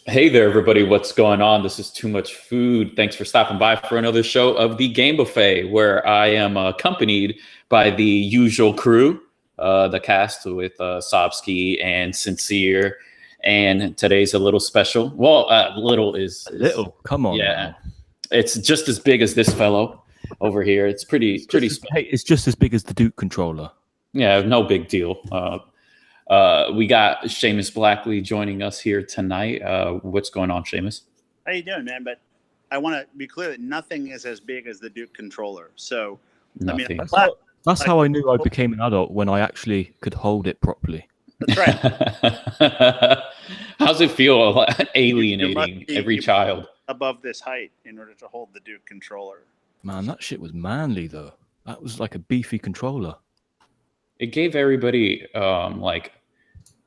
Hey there, everybody. What's going on? This is Too Much Food. Thanks for stopping by for another show of the Game Buffet, where I am accompanied by the usual crew, the cast with Sobski and Sincere. And today's a little special. Well, little is Little, come on yeah, now. it's just as big as this fellow over here. It's pretty special. Hey, it's just as big as the Duke controller. Yeah, no big deal. We got Seamus Blackley joining us here tonight. What's going on, Seamus? How you doing, man? But I want to be clear that nothing is as big as the Duke controller. So, Nothing. That's how I knew I became an adult, when I actually could hold it properly. That's right. How's it feel alienating every child? Above this height in order to hold the Duke controller. Man, that shit was manly, though. That was like a beefy controller. It gave everybody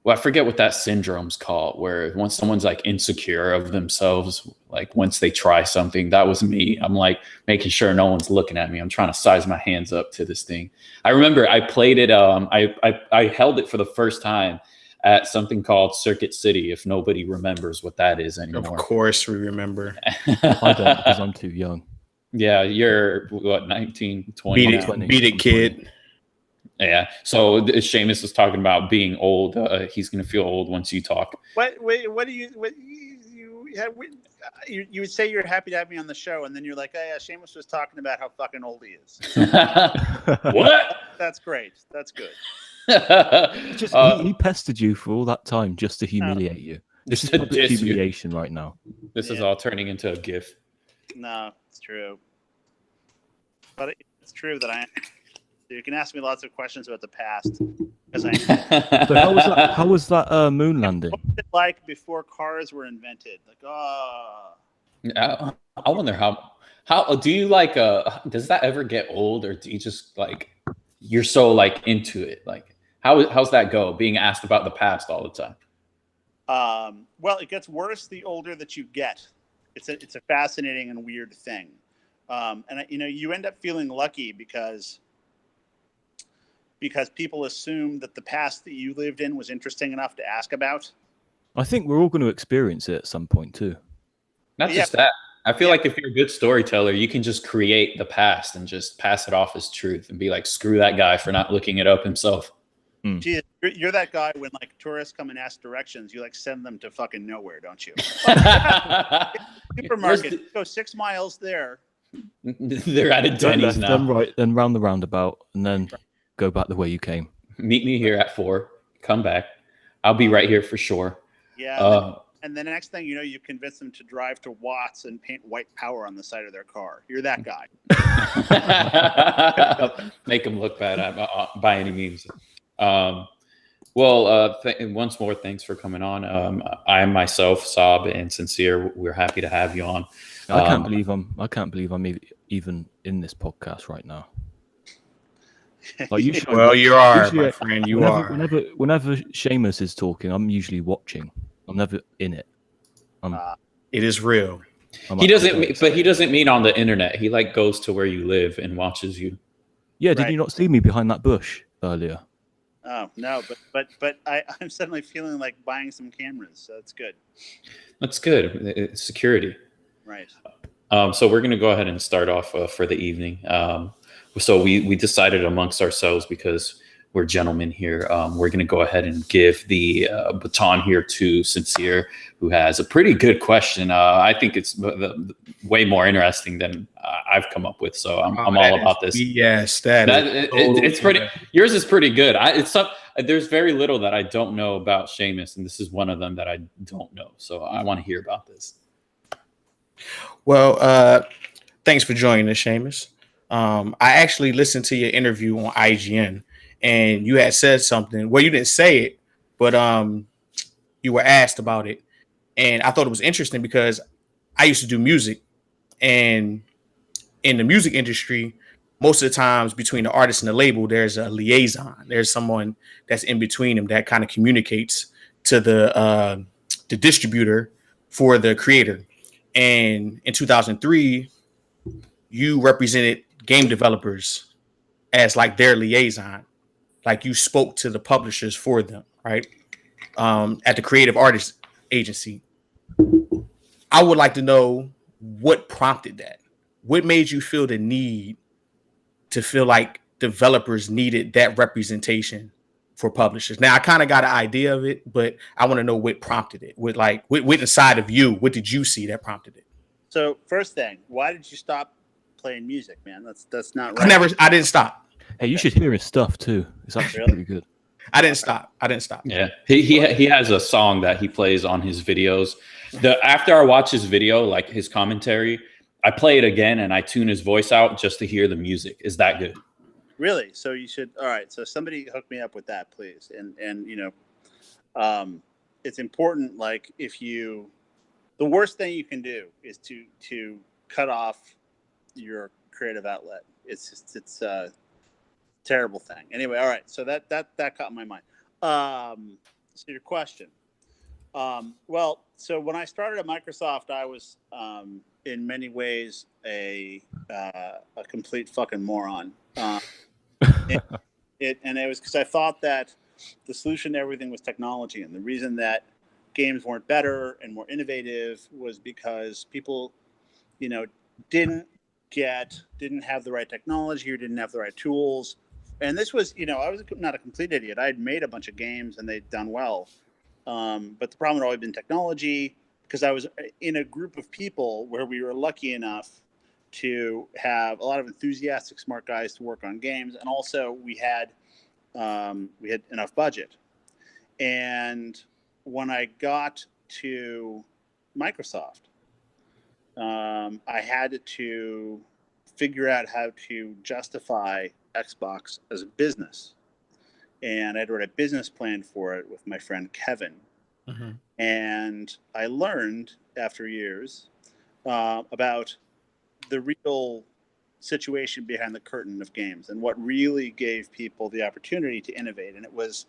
I forget what that syndrome's called, where once someone's like insecure of themselves, like once they try something. That was me. I'm like making sure no one's looking at me. I'm trying to size my hands up to this thing. I remember I played it. I held it for the first time at something called Circuit City, if nobody remembers what that is anymore. Of course we remember. I don't, because I'm too young. Yeah, you're what, 19, 20? Beat it, kid. Yeah. So Seamus was talking about being old. He's going to feel old once you talk. What do you would say you're happy to have me on the show, and then you're like, oh, yeah, Seamus was talking about how fucking old he is. What? That's great. That's good. He pestered you for all that time just to humiliate you. This is public humiliation right now. This is all turning into a gif. No, it's true. But it's true that you can ask me lots of questions about the past. So how was that moon landing? What was it like before cars were invented? Like, I wonder how do you like? Does that ever get old, or do you just like you're so like into it? Like, how's that go? Being asked about the past all the time. Well, it gets worse the older that you get. It's a fascinating and weird thing, and you end up feeling lucky because people assume that the past that you lived in was interesting enough to ask about. I think we're all going to experience it at some point too. Not just that. I feel like if you're a good storyteller, you can just create the past and just pass it off as truth and be like, screw that guy for not looking it up himself. Gee, you're that guy when like tourists come and ask directions, you like send them to fucking nowhere, don't you? Supermarket, go 6 miles there. They're at a Denny's now. Then round the roundabout, and then go back the way you came. Meet me here at 4. Come back. I'll be right here for sure. Yeah. And the next thing you know, you convince them to drive to Watts and paint white power on the side of their car. You're that guy. Make them look bad by any means. Once more, thanks for coming on. I myself, Sob, and Sincere, we're happy to have you on. I can't believe I'm even in this podcast right now. Like you are, my friend. Whenever Seamus is talking, I'm usually watching. I'm never in it. It is real. He doesn't mean on the internet. He like goes to where you live and watches you. Yeah, did you not see me behind that bush earlier? Oh no, but I'm suddenly feeling like buying some cameras. So that's good. That's good. It's security. Right. So we're gonna go ahead and start off for the evening. So we decided amongst ourselves, because we're gentlemen here, we're going to go ahead and give the baton here to Sincere, who has a pretty good question. I think it's way more interesting than I've come up with. So I'm all about this. Yes, it's pretty. Yours is pretty good. There's very little that I don't know about Seamus, and this is one of them that I don't know. So I want to hear about this. Well, thanks for joining us, Seamus. I actually listened to your interview on IGN, and you had said something. Well, you didn't say it, but you were asked about it, and I thought it was interesting because I used to do music, and in the music industry, most of the times between the artist and the label, there's a liaison. There's someone that's in between them that kind of communicates to the distributor for the creator. And in 2003, you represented game developers as like their liaison, like you spoke to the publishers for them, right? At the Creative Artists Agency. I would like to know what prompted that. What made you feel the need to feel like developers needed that representation for publishers? Now I kind of got an idea of it, but I want to know what prompted it. What inside of you, what did you see that prompted it? So first thing, why did you stop playing music, man? That's not right. I didn't stop. Hey, you should hear his stuff too. It's actually pretty good. I didn't stop. Yeah, he has a song that he plays on his videos. After I watch his video, like his commentary, I play it again and I tune his voice out just to hear the music. Is that good? Really? So you should. All right. So somebody hook me up with that, please. And it's important. Like the worst thing you can do is to cut off your creative outlet. It's a terrible thing. Anyway, all right. So that caught my mind. So your question. Well, so when I started at Microsoft, I was in many ways a complete fucking moron. And it was because I thought that the solution to everything was technology, and the reason that games weren't better and more innovative was because people, didn't have the right technology or didn't have the right tools. And this was, I was not a complete idiot. I had made a bunch of games and they'd done well. But the problem had always been technology, because I was in a group of people where we were lucky enough to have a lot of enthusiastic, smart guys to work on games. And also we had enough budget. And when I got to Microsoft, I had to figure out how to justify Xbox as a business. And I had wrote a business plan for it with my friend Kevin. Mm-hmm. And I learned after years about the real situation behind the curtain of games and what really gave people the opportunity to innovate. And it was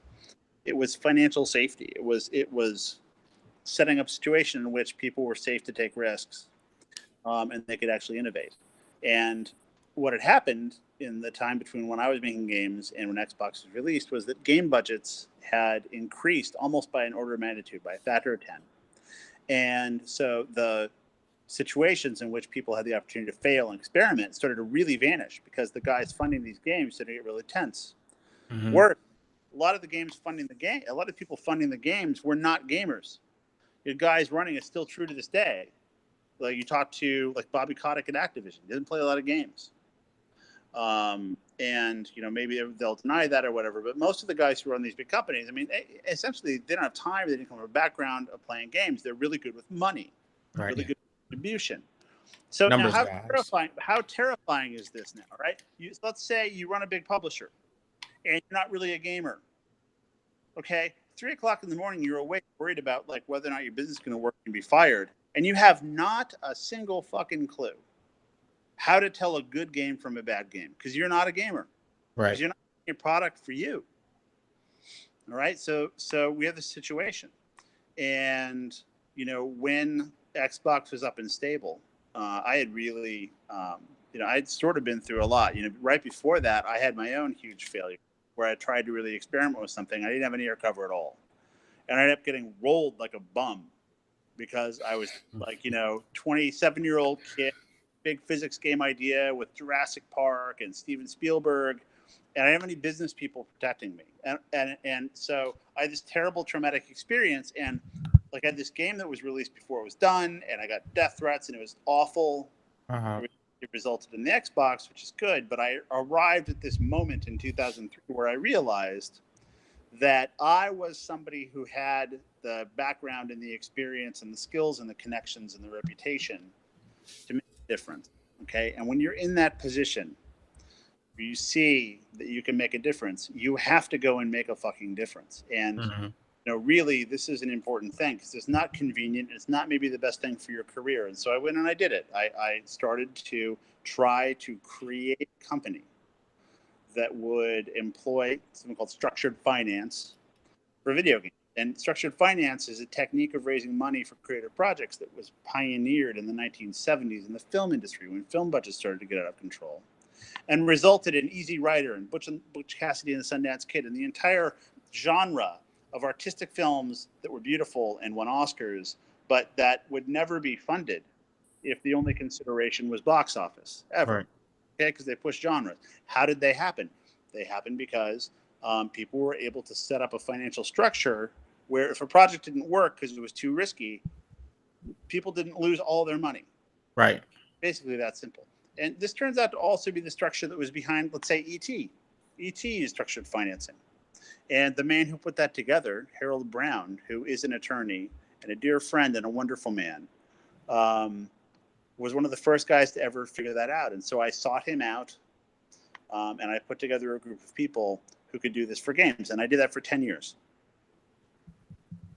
financial safety. It was setting up a situation in which people were safe to take risks, and they could actually innovate. And what had happened in the time between when I was making games and when Xbox was released was that game budgets had increased almost by an order of magnitude, by a factor of 10. And so the situations in which people had the opportunity to fail and experiment started to really vanish, because the guys funding these games started to get really tense. Mm-hmm. Worse, a lot of people funding the games were not gamers. The guys running it still true to this day. Like you talk to like Bobby Kotick at Activision, he doesn't play a lot of games. And maybe they'll deny that or whatever, but most of the guys who run these big companies, I mean, essentially they don't have time. They didn't come from a background of playing games. They're really good with money, right? Really good with distribution. So now how terrifying is this now, right? Let's say you run a big publisher and you're not really a gamer. Okay. 3:00 in the morning, you're awake, worried about like whether or not your business is going to work and be fired. And you have not a single fucking clue how to tell a good game from a bad game, because you're not a gamer, right? Because you're not making a product for you. All right. So we have this situation, and when Xbox was up and stable, I had really, I'd sort of been through a lot. Right before that, I had my own huge failure where I tried to really experiment with something. I didn't have an ear cover at all, and I ended up getting rolled like a bum because I was like, 27-year-old kid. Big physics game idea with Jurassic Park and Steven Spielberg, and I didn't have any business people protecting me, and so I had this terrible traumatic experience, and like I had this game that was released before it was done, and I got death threats, and it was awful. Uh-huh. It resulted in the Xbox, which is good, but I arrived at this moment in 2003 where I realized that I was somebody who had the background and the experience and the skills and the connections and the reputation to make difference. Okay. And when you're in that position, you see that you can make a difference, you have to go and make a fucking difference. And really, this is an important thing because it's not convenient. It's not maybe the best thing for your career. And so I went and I did it. I started to try to create a company that would employ something called structured finance for video games. And structured finance is a technique of raising money for creative projects that was pioneered in the 1970s in the film industry when film budgets started to get out of control, and resulted in Easy Rider and Butch Cassidy and the Sundance Kid and the entire genre of artistic films that were beautiful and won Oscars, but that would never be funded if the only consideration was box office ever. Right. Okay, because they push genres. How did they happen? They happened because people were able to set up a financial structure where if a project didn't work because it was too risky, people didn't lose all their money. Right. Basically that simple. And this turns out to also be the structure that was behind, let's say, E.T. E.T. is structured financing. And the man who put that together, Harold Brown, who is an attorney and a dear friend and a wonderful man, was one of the first guys to ever figure that out. And so I sought him out, and I put together a group of people who could do this for games. And I did that for 10 years.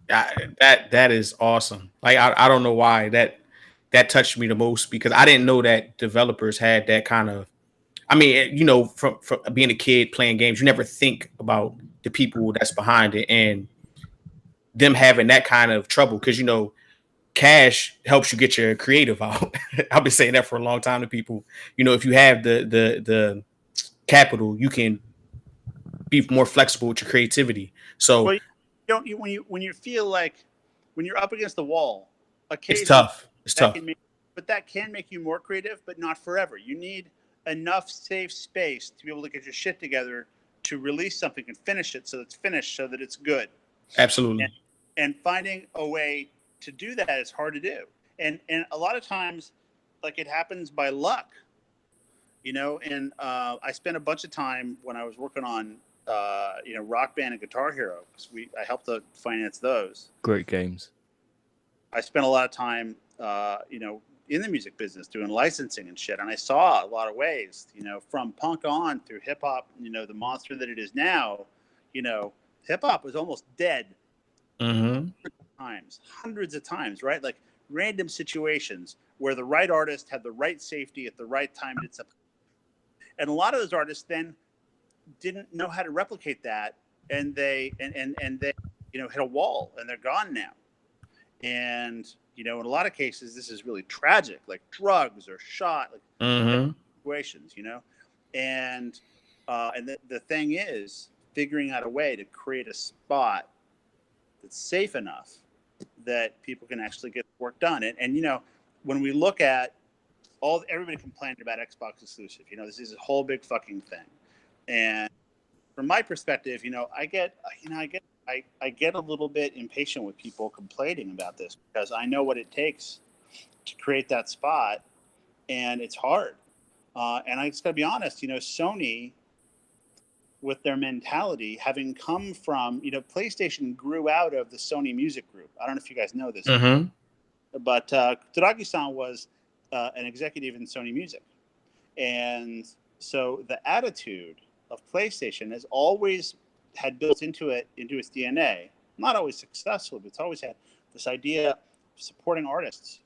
That is awesome. Like, I don't know why that touched me the most, because I didn't know that developers had that kind of, I mean, you know, from being a kid playing games, you never think about the people that's behind it and them having that kind of trouble, because, you know, cash helps you get your creative out. I've been saying that for a long time to people. You know, if you have the capital, you can be more flexible with your creativity. So well, when you feel like when you're up against the wall, it's tough. It's tough. But that can make you more creative, but not forever. You need enough safe space to be able to get your shit together to release something and finish it so it's finished, so that it's good. Absolutely. And finding a way to do that is hard to do. And a lot of times, like, it happens by luck, you know. And I spent a bunch of time when I was working on Rock Band and Guitar Hero, because I helped to finance those. Great games. I spent a lot of time in the music business doing licensing and shit, and I saw a lot of ways, you know, from punk on through hip hop, you know, the monster that it is now. You know, hip hop was almost dead. Hundreds of times, right? Like random situations where the right artist had the right safety at the right time did something. And a lot of those artists then didn't know how to replicate that, and they hit a wall, and they're gone now. And you know, in a lot of cases, this is really tragic, like drugs or shot, like situations, you know. And the thing is figuring out a way to create a spot that's safe enough that people can actually get work done. And you know, when we look at everybody complaining about Xbox exclusive, you know, this is a whole big fucking thing. And from my perspective, you know, I get a little bit impatient with people complaining about this, because I know what it takes to create that spot, and it's hard. And I just gotta be honest, you know, Sony, with their mentality, having come from, you know, PlayStation grew out of the Sony Music Group. I don't know if you guys know this, but Teragi-san was an executive in Sony Music. And so the attitude of PlayStation has always had built into its DNA, not always successful, but it's always had this idea of supporting artists.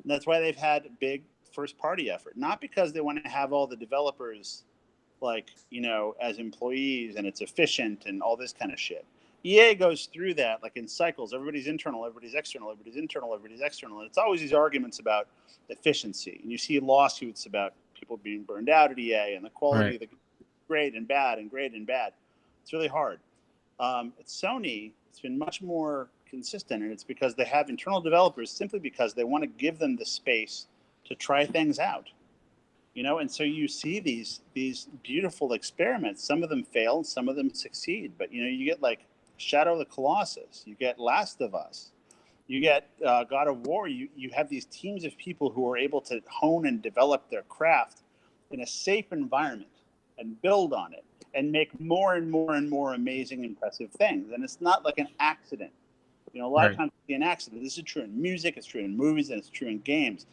And that's why they've had a big first party effort, not because they want to have all the developers, like, you know, as employees and it's efficient and all this kind of shit. EA goes through that like in cycles. Everybody's internal, everybody's external, everybody's internal, everybody's external. And it's always these arguments about efficiency. And you see lawsuits about people being burned out at EA and the quality of the great and bad and great and bad. It's really hard. At Sony, it's been much more consistent, and it's because they have internal developers simply because they want to give them the space to try things out. You know, and so you see these beautiful experiments. Some of them fail, some of them succeed. But, you know, you get like Shadow of the Colossus, you get Last of Us, you get God of War. You have these teams of people who are able to hone and develop their craft in a safe environment and build on it and make more and more and more amazing, impressive things. And it's not like an accident. You know, a lot of times it's an accident. This is true in music, it's true in movies, and it's true in games.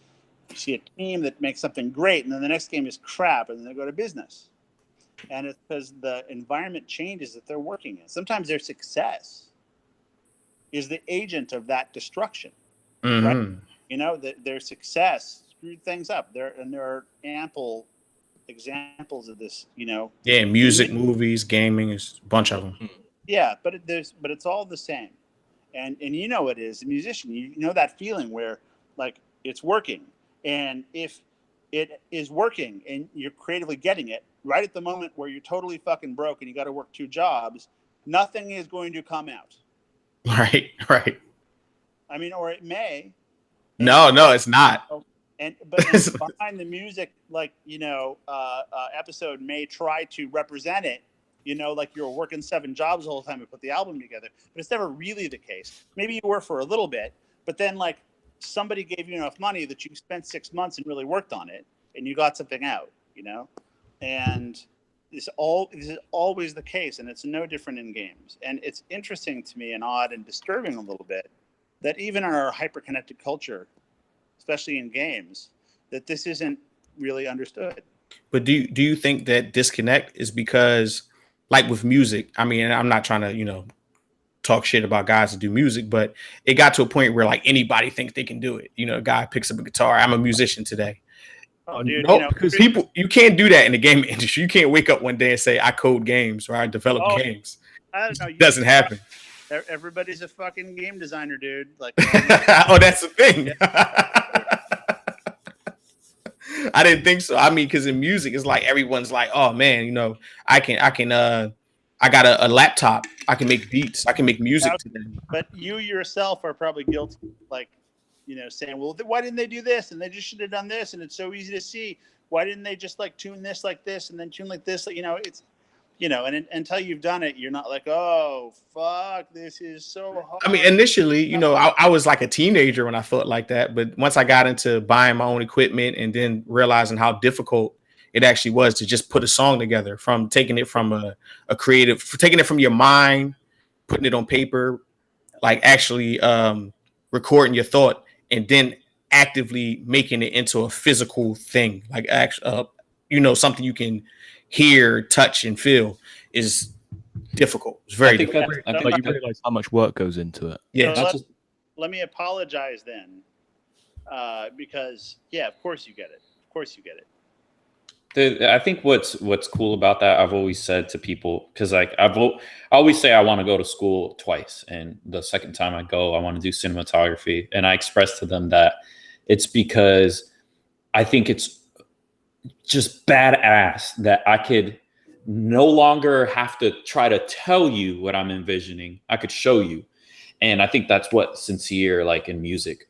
You see a team that makes something great, and then the next game is crap, and then they go to business. And it's because the environment changes that they're working in. Sometimes their success is the agent of that destruction. Right? You know, their success screwed things up. There are ample examples of this, you know. Yeah, music, movies, gaming, is a bunch of them. Yeah, but it's all the same. And you know it is. A musician, you know that feeling where like it's working. And if it is working and you're creatively getting it right at the moment where you're totally fucking broke and you got to work 2 jobs, nothing is going to come out. Right. I mean, or it may. No, it's not. But behind the music, like, episode may try to represent it, like you're working 7 jobs the whole time to put the album together, but it's never really the case. Maybe you were for a little bit, but then like somebody gave you enough money that you spent 6 months and really worked on it and you got something out, and this is always the case, and it's no different in games. And it's interesting to me and odd and disturbing a little bit that even in our hyper-connected culture, especially in games, that this isn't really understood. But do you think that disconnect is because, like with music, I mean, I'm not trying to, talk shit about guys that do music, but it got to a point where like anybody thinks they can do it. A guy picks up a guitar. I'm a musician today. Oh, dude, because you can't do that in the gaming industry. You can't wake up one day and say, I code games or I develop games. I don't know. It doesn't happen. Everybody's a fucking game designer, dude. Like, oh, that's the thing. I didn't think so. I mean, because in music, it's like everyone's like, "Oh man, I got a laptop. I can make beats. I can make music today." But you yourself are probably guilty, like, saying, "Well, why didn't they do this? And they just should have done this. And it's so easy to see. Why didn't they just like tune this like this and then tune like this?" It's. And until you've done it, you're not like, oh, fuck, this is so hard. I mean, initially, I was like a teenager when I felt like that. But once I got into buying my own equipment and then realizing how difficult it actually was to just put a song together, from taking it from a creative, taking it from your mind, putting it on paper, like actually recording your thought and then actively making it into a physical thing, like something you can hear, touch, and feel is difficult. It's very difficult. Like you realize how much work goes into it. Yeah. So let me apologize then, because of course you get it. Of course you get it. I think what's cool about that, I've always said to people, because like I always say I want to go to school twice, and the second time I go, I want to do cinematography, and I express to them that it's because I think it's just badass that I could no longer have to try to tell you what I'm envisioning. I could show you. And I think that's what Sincere, like in music,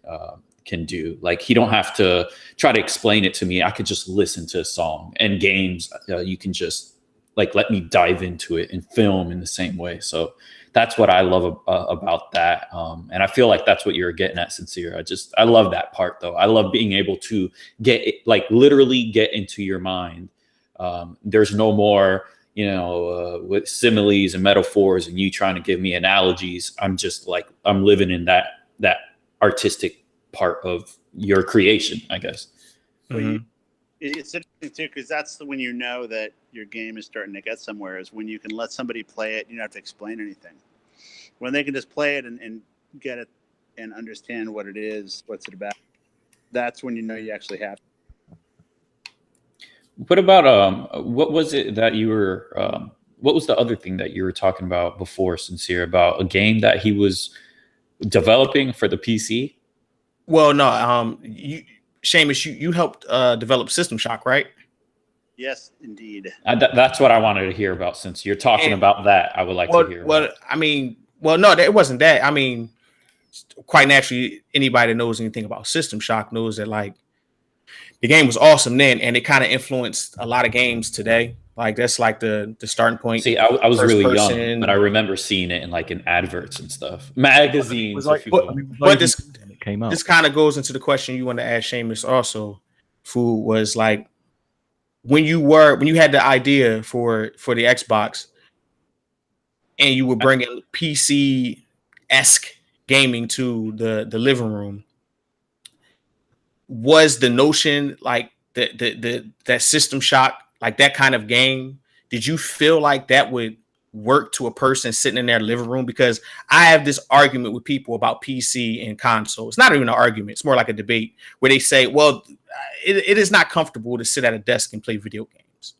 can do. Like, he don't have to try to explain it to me. I could just listen to a song. And games, you can just like let me dive into it, and film in the same way. So that's what I love about that. And I feel like that's what you're getting at, Sincere. I love that part, though. I love being able to get it, like literally get into your mind. There's no more, with similes and metaphors and you trying to give me analogies. I'm just like, I'm living in that artistic part of your creation, I guess. Mm-hmm. It's interesting too, because that's when you know that your game is starting to get somewhere, is when you can let somebody play it. You don't have to explain anything. When they can just play it and get it and understand what it is, what's it about, that's when you know you actually have. What about what was it that you were? What was the other thing that you were talking about before, Sincere, about a game that he was developing for the PC? Well, no, Seamus, you helped develop System Shock, right? Yes, indeed. That's what I wanted to hear about. Since you're talking about that, I would like to hear. No, it wasn't that. I mean, quite naturally, anybody that knows anything about System Shock knows that like the game was awesome then, and it kind of influenced a lot of games today. Like that's like the starting point. See, I was really young, but I remember seeing it in adverts and stuff, magazines. But this kind of goes into the question you want to ask Seamus also. Fu, was like when you had the idea for the Xbox and you were bringing PC-esque gaming to the living room, was the notion like that System Shock, like that kind of game, did you feel like that would work to a person sitting in their living room? Because I have this argument with people about PC and console. It's not even an argument. It's more like a debate where they say, well, it is not comfortable to sit at a desk and play video games.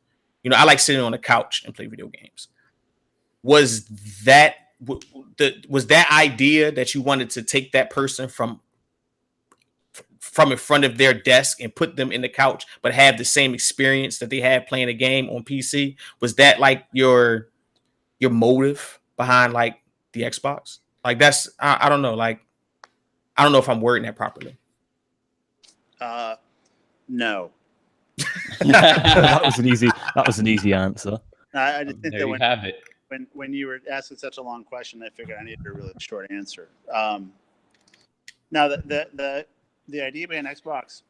I like sitting on a couch and play video games. Was that idea that you wanted to take that person from in front of their desk and put them in the couch, but have the same experience that they had playing a game on PC? Was that like your motive behind like the Xbox? Like that's I don't know. Like I don't know if I'm wording that properly. No. That was an easy answer. I just think there you have it. When you were asking such a long question, I figured I needed a really short answer. Now the idea behind Xbox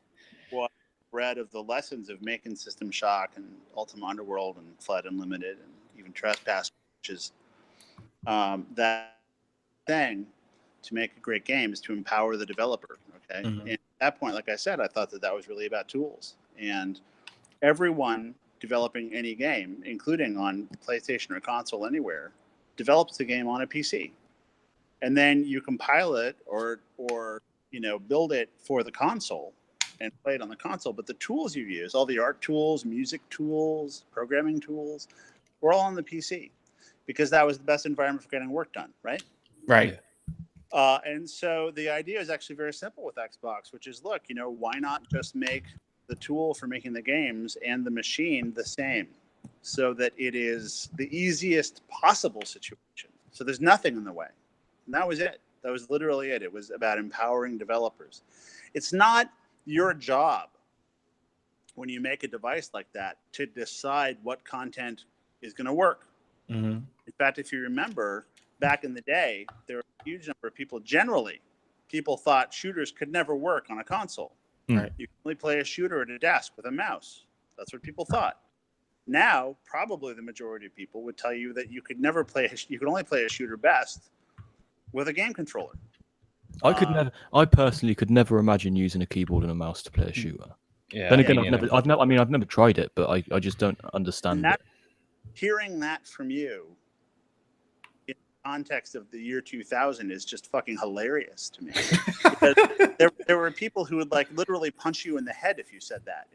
was bred of the lessons of making System Shock and Ultima Underworld and Flood Unlimited and even Trespass, which is that thing to make a great game is to empower the developer. Okay, and at that point, like I said, I thought that was really about tools, and everyone developing any game, including on PlayStation or console anywhere, develops the game on a PC, and then you compile it or build it for the console and play it on the console. But the tools you use, all the art tools, music tools, programming tools, were all on the PC because that was the best environment for getting work done, right? Right. And so the idea is actually very simple with Xbox, which is, look, why not just make the tool for making the games and the machine the same so that it is the easiest possible situation. So there's nothing in the way. And that was it. That was literally it. It was about empowering developers. It's not your job when you make a device like that to decide what content is going to work. In fact, if you remember, back in the day, there were a huge number of people, people thought shooters could never work on a console. Right? You can only play a shooter at a desk with a mouse. That's what people thought. Now, probably the majority of people would tell you that you could only play a shooter best with a game controller. I personally could never imagine using a keyboard and a mouse to play a shooter. Yeah. Then again, I've never tried it, but I just don't understand it. Hearing that from you in the context of the year 2000 is just fucking hilarious to me. Because there were people who would like literally punch you in the head if you said that.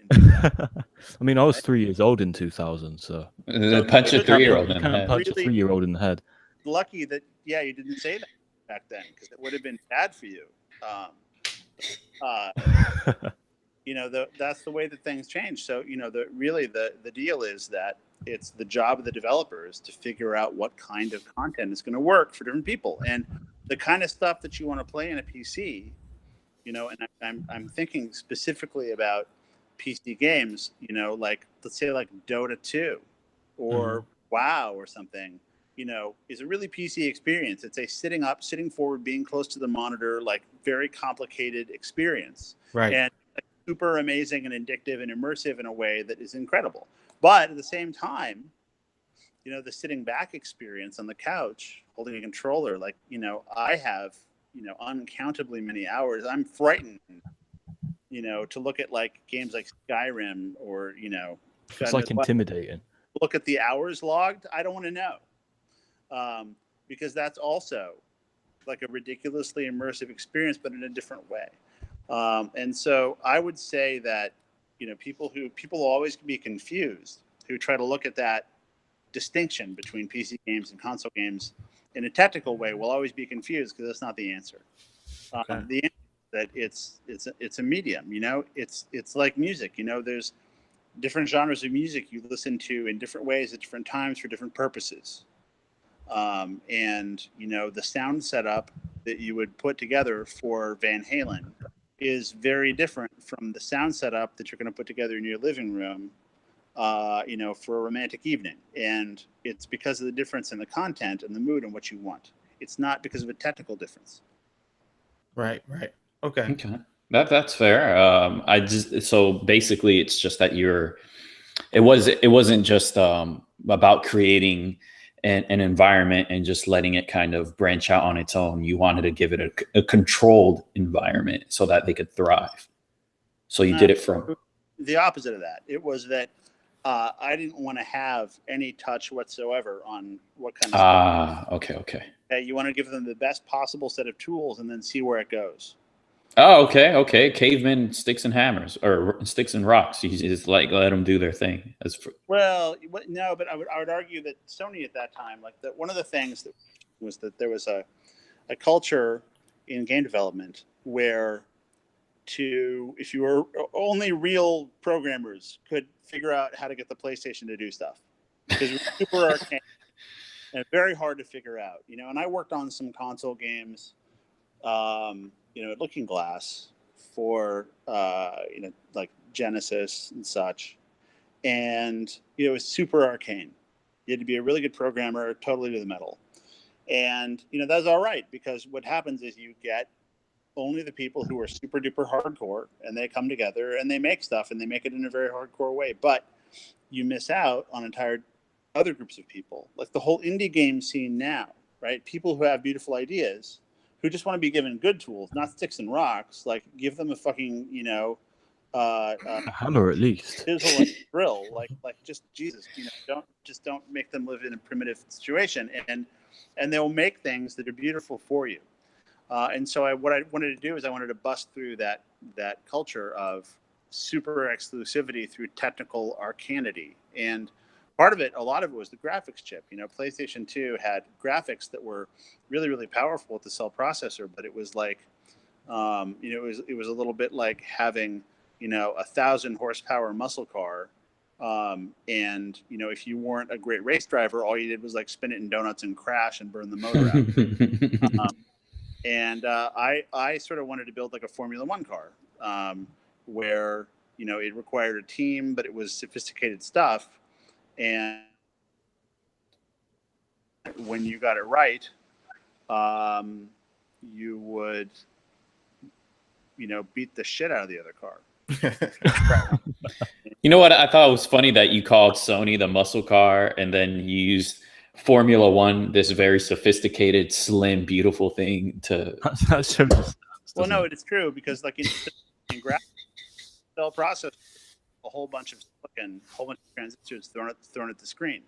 I mean, I was 3 years old in 2000, so punch a 3-year-old in the head. Punch a 3-year-old in the head. Lucky that you didn't say that back then, because it would have been bad for you. That's the way that things change. So the deal is that it's the job of the developers to figure out what kind of content is going to work for different people, and the kind of stuff that you want to play in a PC. And I'm thinking specifically about PC games. Like let's say like Dota 2 or WoW or something. Is a really PC experience. It's a sitting up, sitting forward, being close to the monitor, like very complicated experience. Right. And super amazing and addictive and immersive in a way that is incredible. But at the same time, the sitting back experience on the couch, holding a controller, like, I have, uncountably many hours. I'm frightened, to look at like games like Skyrim or, it's like intimidating. Look at the hours logged. I don't want to know. Because that's also like a ridiculously immersive experience, but in a different way. And so I would say that, people will always be confused who try to look at that distinction between PC games and console games in a technical way will always be confused because that's not the answer. Okay. The answer is that it's a medium, it's like music, there's different genres of music you listen to in different ways at different times for different purposes. And the sound setup that you would put together for Van Halen is very different from the sound setup that you're going to put together in your living room, for a romantic evening. And it's because of the difference in the content and the mood and what you want. It's not because of a technical difference. Right. Okay. That's fair. So basically it's just that it wasn't just about creating an environment and just letting it kind of branch out on its own. You wanted to give it a controlled environment so that they could thrive. So you did it from the opposite of that. It was that I didn't want to have any touch whatsoever on what kind of stuff. Okay. You want to give them the best possible set of tools and then see where it goes. Oh, okay. Cavemen, sticks and hammers, or sticks and rocks. You just like let them do their thing. Well, no, but I would argue that Sony at that time, like that, one of the things that was that there was a culture in game development where if you were only real programmers could figure out how to get the PlayStation to do stuff because it was super arcane. and very hard to figure out. And I worked on some console games, at Looking Glass for like Genesis and such, and it was super arcane. You had to be a really good programmer, totally to the metal, and that's all right, because what happens is you get only the people who are super duper hardcore, and they come together and they make stuff, and they make it in a very hardcore way. But you miss out on entire other groups of people, like the whole indie game scene now, right? People who have beautiful ideas, who just want to be given good tools, not sticks and rocks. Like, give them a fucking, a hammer at least. Chisel and drill, like just Jesus, don't make them live in a primitive situation, and they'll make things that are beautiful for you. And so what I wanted to do is I wanted to bust through that culture of super exclusivity through technical arcanity. And part of it, a lot of it, was the graphics chip. PlayStation 2 had graphics that were really, really powerful with the cell processor, but it was like, it was a little bit like having, 1,000 horsepower muscle car. And if you weren't a great race driver, all you did was like spin it in donuts and crash and burn the motor out. And I sort of wanted to build like a Formula One car, where it required a team, but it was sophisticated stuff. And when you got it right, you would beat the shit out of the other car. You know what? I thought it was funny that you called Sony the muscle car, and then you used Formula One, this very sophisticated, slim, beautiful thing to. Well, no, it's true, because like in graphics, cell process, a whole bunch of silicon, a whole bunch of transistors thrown at the screen,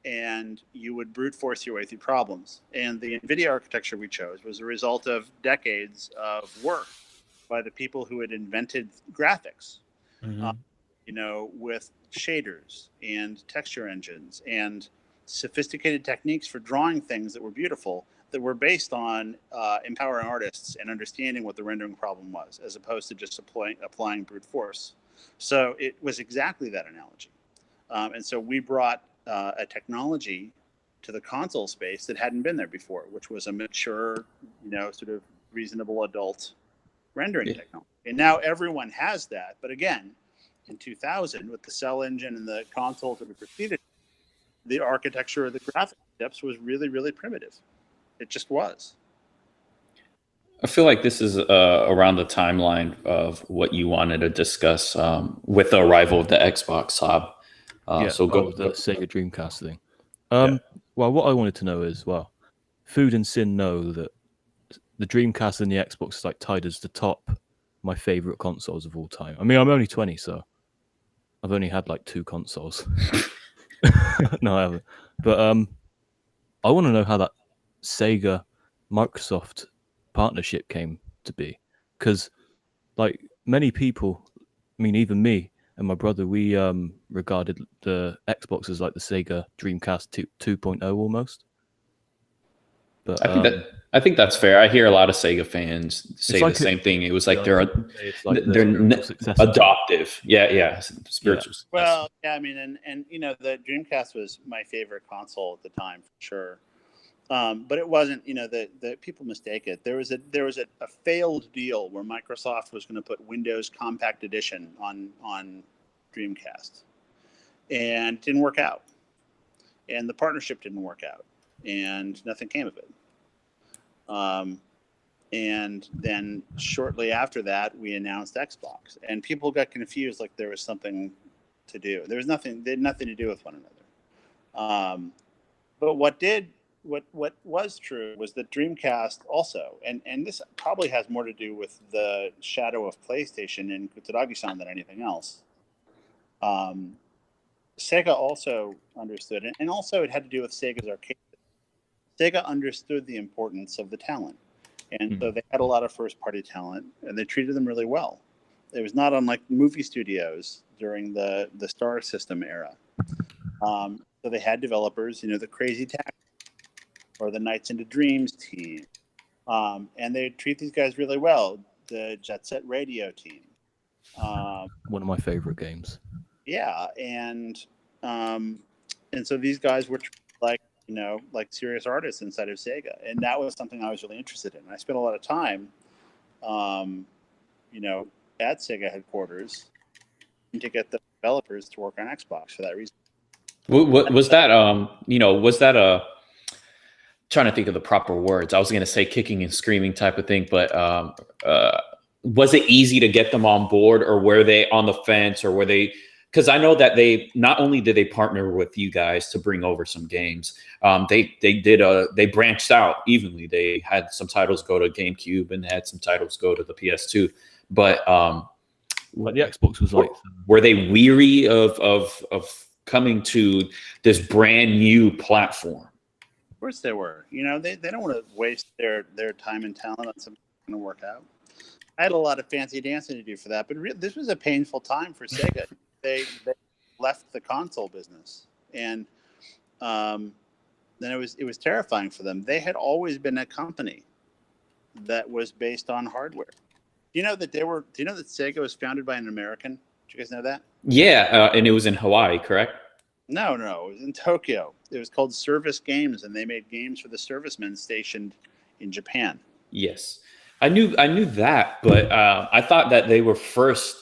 and you would brute force your way through problems. And the NVIDIA architecture we chose was a result of decades of work by the people who had invented graphics, with shaders and texture engines and sophisticated techniques for drawing things that were beautiful, that were based on empowering artists and understanding what the rendering problem was, as opposed to just applying brute force. So it was exactly that analogy. And so we brought a technology to the console space that hadn't been there before, which was a mature, sort of reasonable adult rendering technology. And now everyone has that. But again, in 2000, with the cell engine and the consoles that have preceded, the architecture of the graphic chips was really, really primitive. It just was. I feel like this is around the timeline of what you wanted to discuss with the arrival of the Xbox, Sob. So go with the Sega Dreamcast thing. Well, what I wanted to know is, Food and Sin know that the Dreamcast and the Xbox is like tied as the top my favorite consoles of all time. I mean, I'm only 20, so I've only had like 2 consoles. No, I haven't. But I want to know how that Sega Microsoft partnership came to be, because like many people, I mean, even me and my brother, we regarded the Xbox as like the Sega Dreamcast 2.0 almost. But I think that's fair. I hear a lot of Sega fans say the same thing. It was like they're adoptive. Yeah, spiritual. Yeah. Well, yeah, I mean, and the Dreamcast was my favorite console at the time, for sure. But it wasn't. The people mistake it. There was a failed deal where Microsoft was going to put Windows Compact Edition on Dreamcast, and it didn't work out. And the partnership didn't work out, and nothing came of it. And then shortly after that, we announced Xbox, and people got confused, like there was something to do. There was nothing. They had nothing to do with one another. But what was true was that Dreamcast also, and this probably has more to do with the shadow of PlayStation and Kutaragi-san than anything else. Sega also understood it, and also it had to do with Sega's arcade. Sega understood the importance of the talent, and so they had a lot of first-party talent, and they treated them really well. It was not unlike movie studios during the Star System era. So they had developers, the Crazy Taxi or the Nights into Dreams team, and they treat these guys really well. The Jet Set Radio team, one of my favorite games. Yeah, and so these guys were like like serious artists inside of Sega, and that was something I was really interested in. I spent a lot of time, at Sega headquarters to get the developers to work on Xbox for that reason. What was that? Was that a trying to think of the proper words? I was going to say kicking and screaming type of thing, but was it easy to get them on board, or were they on the fence, or were they? Because I know that they not only did they partner with you guys to bring over some games, they branched out evenly. They had some titles go to GameCube and they had some titles go to the PS2. But the Xbox was like, were they weary of coming to this brand new platform? Of course they were. They don't want to waste their time and talent on something that's going to work out. I had a lot of fancy dancing to do for that, but this was a painful time for Sega. They left the console business, and then it was terrifying for them. They had always been a company that was based on hardware. Do you know that Sega was founded by an American? Did you guys know that? Yeah, and it was in Hawaii, correct? No, it was in Tokyo. It was called Service Games, and they made games for the servicemen stationed in Japan. Yes, I knew that, but I thought that they were first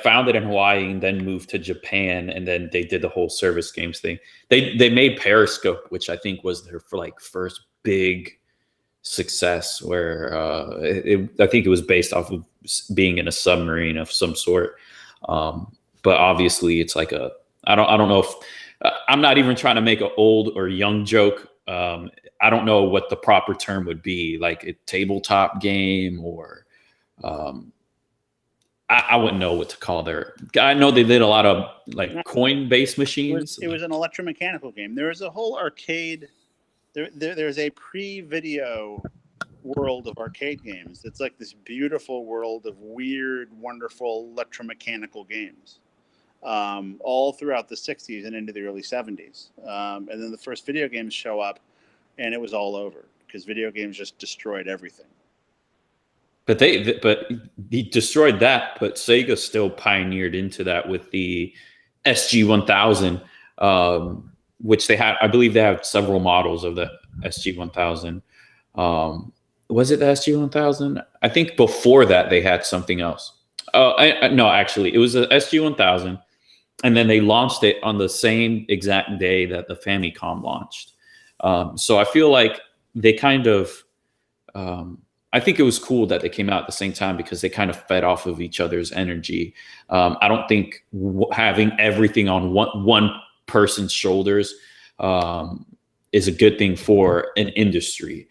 founded in Hawaii and then moved to Japan, and then they did the whole Service Games thing. They made Periscope, which I think was their first big success, where I think it was based off of being in a submarine of some sort. But obviously, it's like I don't know if I'm not even trying to make an old or young joke. I don't know what the proper term would be, like a tabletop game, or I wouldn't know what to call their. I know they did a lot of coin-based machines. It was an electromechanical game. There was a whole arcade. There's a pre-video world of arcade games. It's like this beautiful world of weird, wonderful electromechanical games, all throughout the 60s and into the early 70s. And then the first video games show up, and it was all over because video games just destroyed everything. But he destroyed that, but Sega still pioneered into that with the SG-1000, which they had. I believe they have several models of the SG-1000. Was it the SG-1000? I think before that they had something else. No, actually, it was the SG-1000, and then they launched it on the same exact day that the Famicom launched. So I feel like they kind of. I think it was cool that they came out at the same time because they kind of fed off of each other's energy. I don't think having everything on one person's shoulders is a good thing for an industry.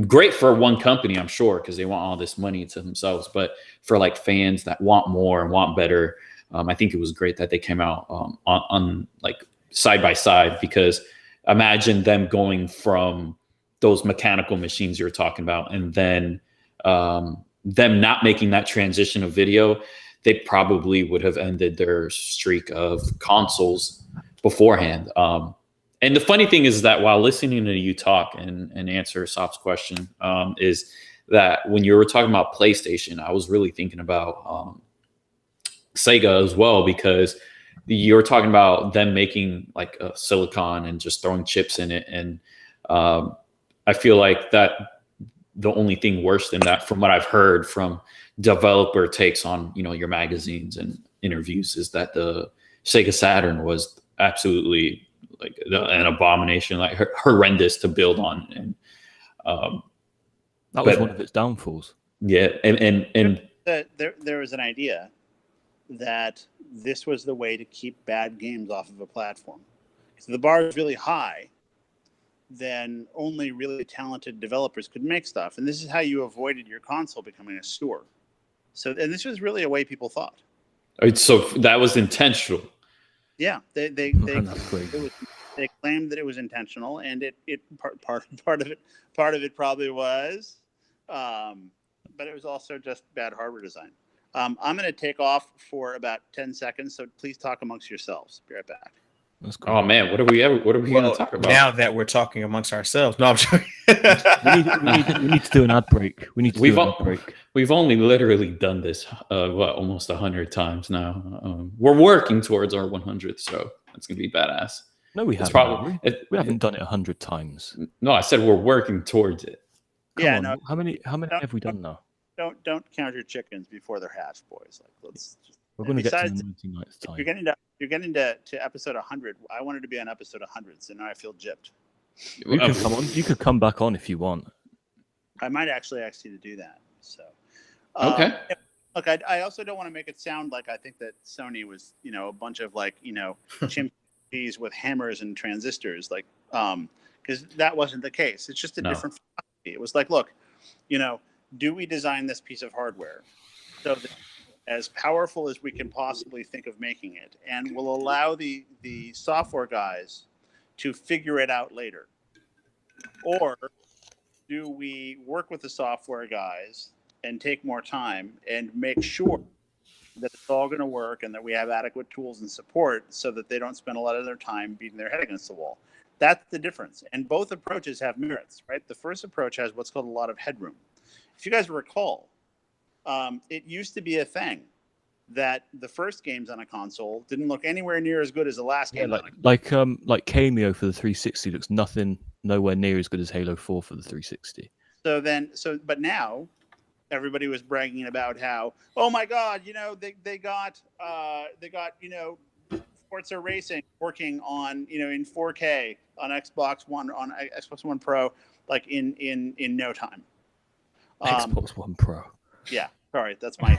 Great for one company, I'm sure, because they want all this money to themselves. But for fans that want more and want better, I think it was great that they came out on side by side, because imagine them going from those mechanical machines you're talking about, and then them not making that transition of video. They probably would have ended their streak of consoles beforehand. And the funny thing is that while listening to you talk and answer Sop's question, is that when you were talking about PlayStation, I was really thinking about Sega as well, because you were talking about them making a silicon and just throwing chips in it. And I feel like that the only thing worse than that, from what I've heard from developer takes on, your magazines and interviews, is that the Sega Saturn was absolutely an abomination, horrendous to build on. And that was one of its downfalls. Yeah. And there was an idea that this was the way to keep bad games off of a platform. So the bar is really high, then only really talented developers could make stuff. And this is how you avoided your console becoming a store. So, and this was really a way people thought. So that was intentional. Yeah, they claimed that it was intentional, and it part of it probably was, but it was also just bad hardware design. I'm going to take off for about 10 seconds, so please talk amongst yourselves. Be right back. Cool. Oh man, what are we going to talk about now that we're talking amongst ourselves? No, I'm joking. we need to do an ad break. We've only literally done this almost 100 times now. We're working towards our 100th, so it's gonna be badass. No, we It's haven't. probably We haven't done it 100 times. No, I said we're working towards it. Come on. No, how many have we done now? Don't count your chickens before they're hatched, boys. Like, let's just. We're going to get to the 99th time. You're getting to episode 100. I wanted to be on episode 100, so now I feel gypped. You can come on. You could come back on if you want. I might actually ask you to do that. So. Okay. Look, I also don't want to make it sound like I think that Sony was, a bunch of chimpanzees with hammers and transistors, because that wasn't the case. It's just a different philosophy. It was like, look, do we design this piece of hardware so that as powerful as we can possibly think of making it, and will allow the software guys to figure it out later? Or do we work with the software guys and take more time and make sure that it's all going to work and that we have adequate tools and support so that they don't spend a lot of their time beating their head against the wall? That's the difference. And both approaches have merits, right? The first approach has what's called a lot of headroom. If you guys recall, it used to be a thing that the first games on a console didn't look anywhere near as good as the last game. Like Cameo for the 360 looks nowhere near as good as Halo 4 for the 360. But now everybody was bragging about how, oh my God, they got Forza Racing working on, in 4K on Xbox One Pro, like in no time. Xbox One Pro. Yeah, sorry, that's my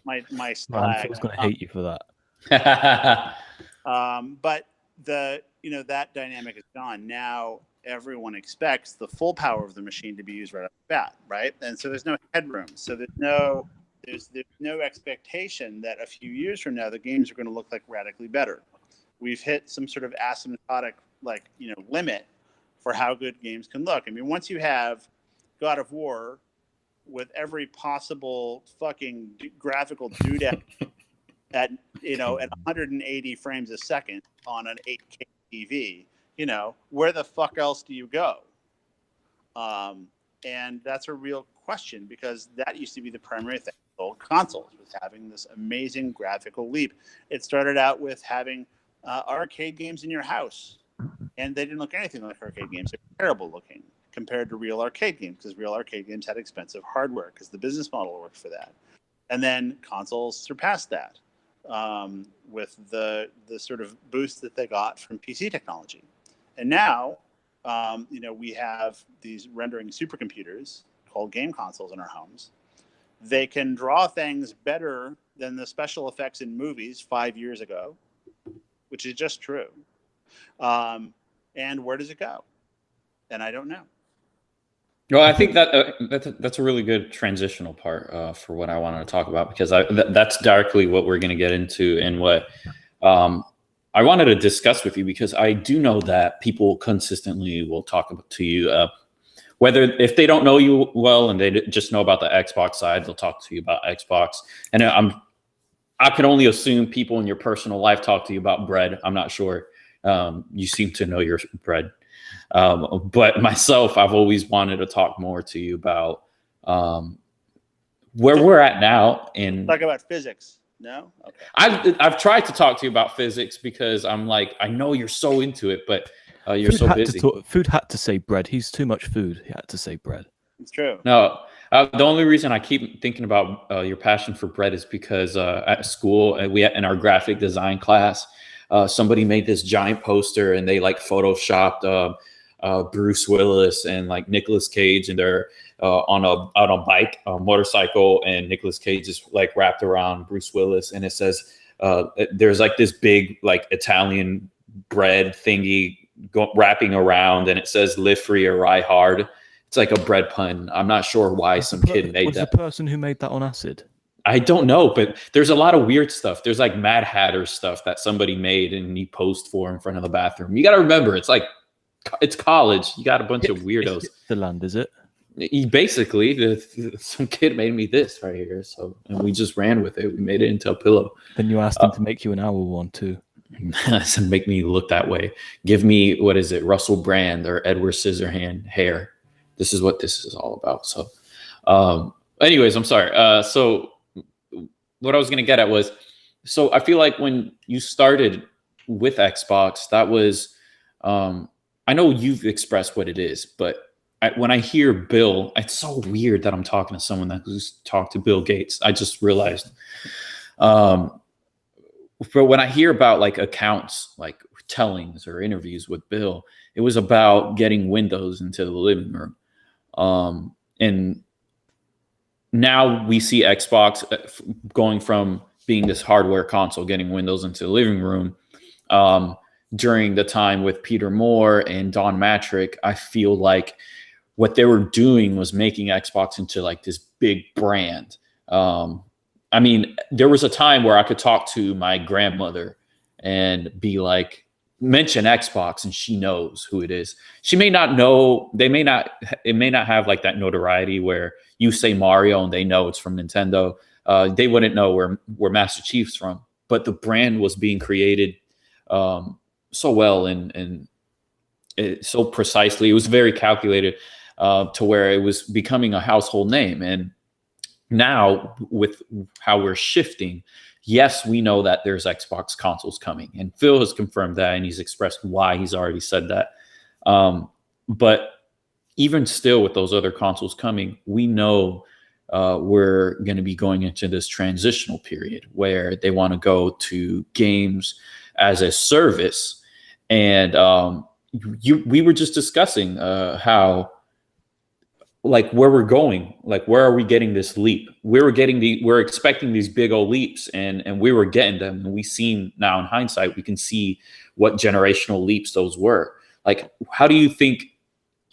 my slag. I was going to hate you for that. But that dynamic is gone. Now everyone expects the full power of the machine to be used right off the bat, right? And so there's no headroom. So there's no expectation that a few years from now the games are going to look like radically better. We've hit some sort of asymptotic limit for how good games can look. I mean, once you have God of War with every possible fucking graphical doodad at 180 frames a second on an 8K TV, where the fuck else do you go? And that's a real question, because that used to be the primary thing with old consoles, was having this amazing graphical leap. It started out with having arcade games in your house, and they didn't look anything like arcade games. They were terrible looking compared to real arcade games, because real arcade games had expensive hardware because the business model worked for that. And then consoles surpassed that with the sort of boost that they got from PC technology. And now, we have these rendering supercomputers called game consoles in our homes. They can draw things better than the special effects in movies 5 years ago, which is just true. And where does it go? And I don't know. Well, I think that's a really good transitional part for what I wanted to talk about, because that's directly what we're going to get into, and what I wanted to discuss with you, because I do know that people consistently will talk to you, whether if they don't know you well and they just know about the Xbox side, they'll talk to you about Xbox. And I can only assume people in your personal life talk to you about bread. I'm not sure. You seem to know your bread. But myself, I've always wanted to talk more to you about where we're at now. And talk about physics. No? Okay. I've tried to talk to you about physics, because I'm like, I know you're so into it, but you're so busy. Food had to say bread. He's too much food. He had to say bread. It's true. No, the only reason I keep thinking about your passion for bread is because at school, in our graphic design class, somebody made this giant poster, and they photoshopped Bruce Willis and Nicolas Cage, and they're out on a bike, a motorcycle, and Nicolas Cage is wrapped around Bruce Willis, and it says there's this big Italian bread thingy wrapping around, and it says "Live free or ride hard." It's like a bread pun. I'm not sure why some kid made that. Was the person who made that on acid? I don't know, but there's a lot of weird stuff. There's Mad Hatter stuff that somebody made and he posed for in front of the bathroom. You got to remember, it's college. You got a bunch of weirdos. The land, is it? Basically, some kid made me this right here, and we just ran with it. We made it into a pillow. Then you asked him to make you an owl one too. To make me look that way. Give me, what is it, Russell Brand or Edward Scissorhand hair. This is what this is all about. So, anyways, I'm sorry. So what I was going to get at was, so I feel like when you started with Xbox, that was, I know you've expressed what it is, but when I hear Bill, it's so weird that I'm talking to someone who's talked to Bill Gates. I just realized. But when I hear about like accounts, like tellings or interviews with Bill, it was about getting Windows into the living room. And now we see Xbox going from being this hardware console, getting Windows into the living room. During the time with Peter Moore and Don Matrick, I feel like what they were doing was making Xbox into like this big brand. I mean, there was a time where I could talk to my grandmother and be like, mention Xbox, and she knows who it is. She may not know, it may not have like that notoriety where you say Mario and they know it's from Nintendo. They wouldn't know where Master Chief's from, but the brand was being created so well and so precisely. It was very calculated to where it was becoming a household name. And now with how we're shifting, yes, we know that there's Xbox consoles coming, and Phil has confirmed that, and he's expressed why. He's already said that. But even still, with those other consoles coming, we know we're going to be going into this transitional period where they want to go to games as a service. And we were just discussing how, like, where we're going, like, where are we getting this leap? We're expecting these big old leaps, and we were getting them. And we seen now in hindsight, we can see what generational leaps those were. Like, how do you think,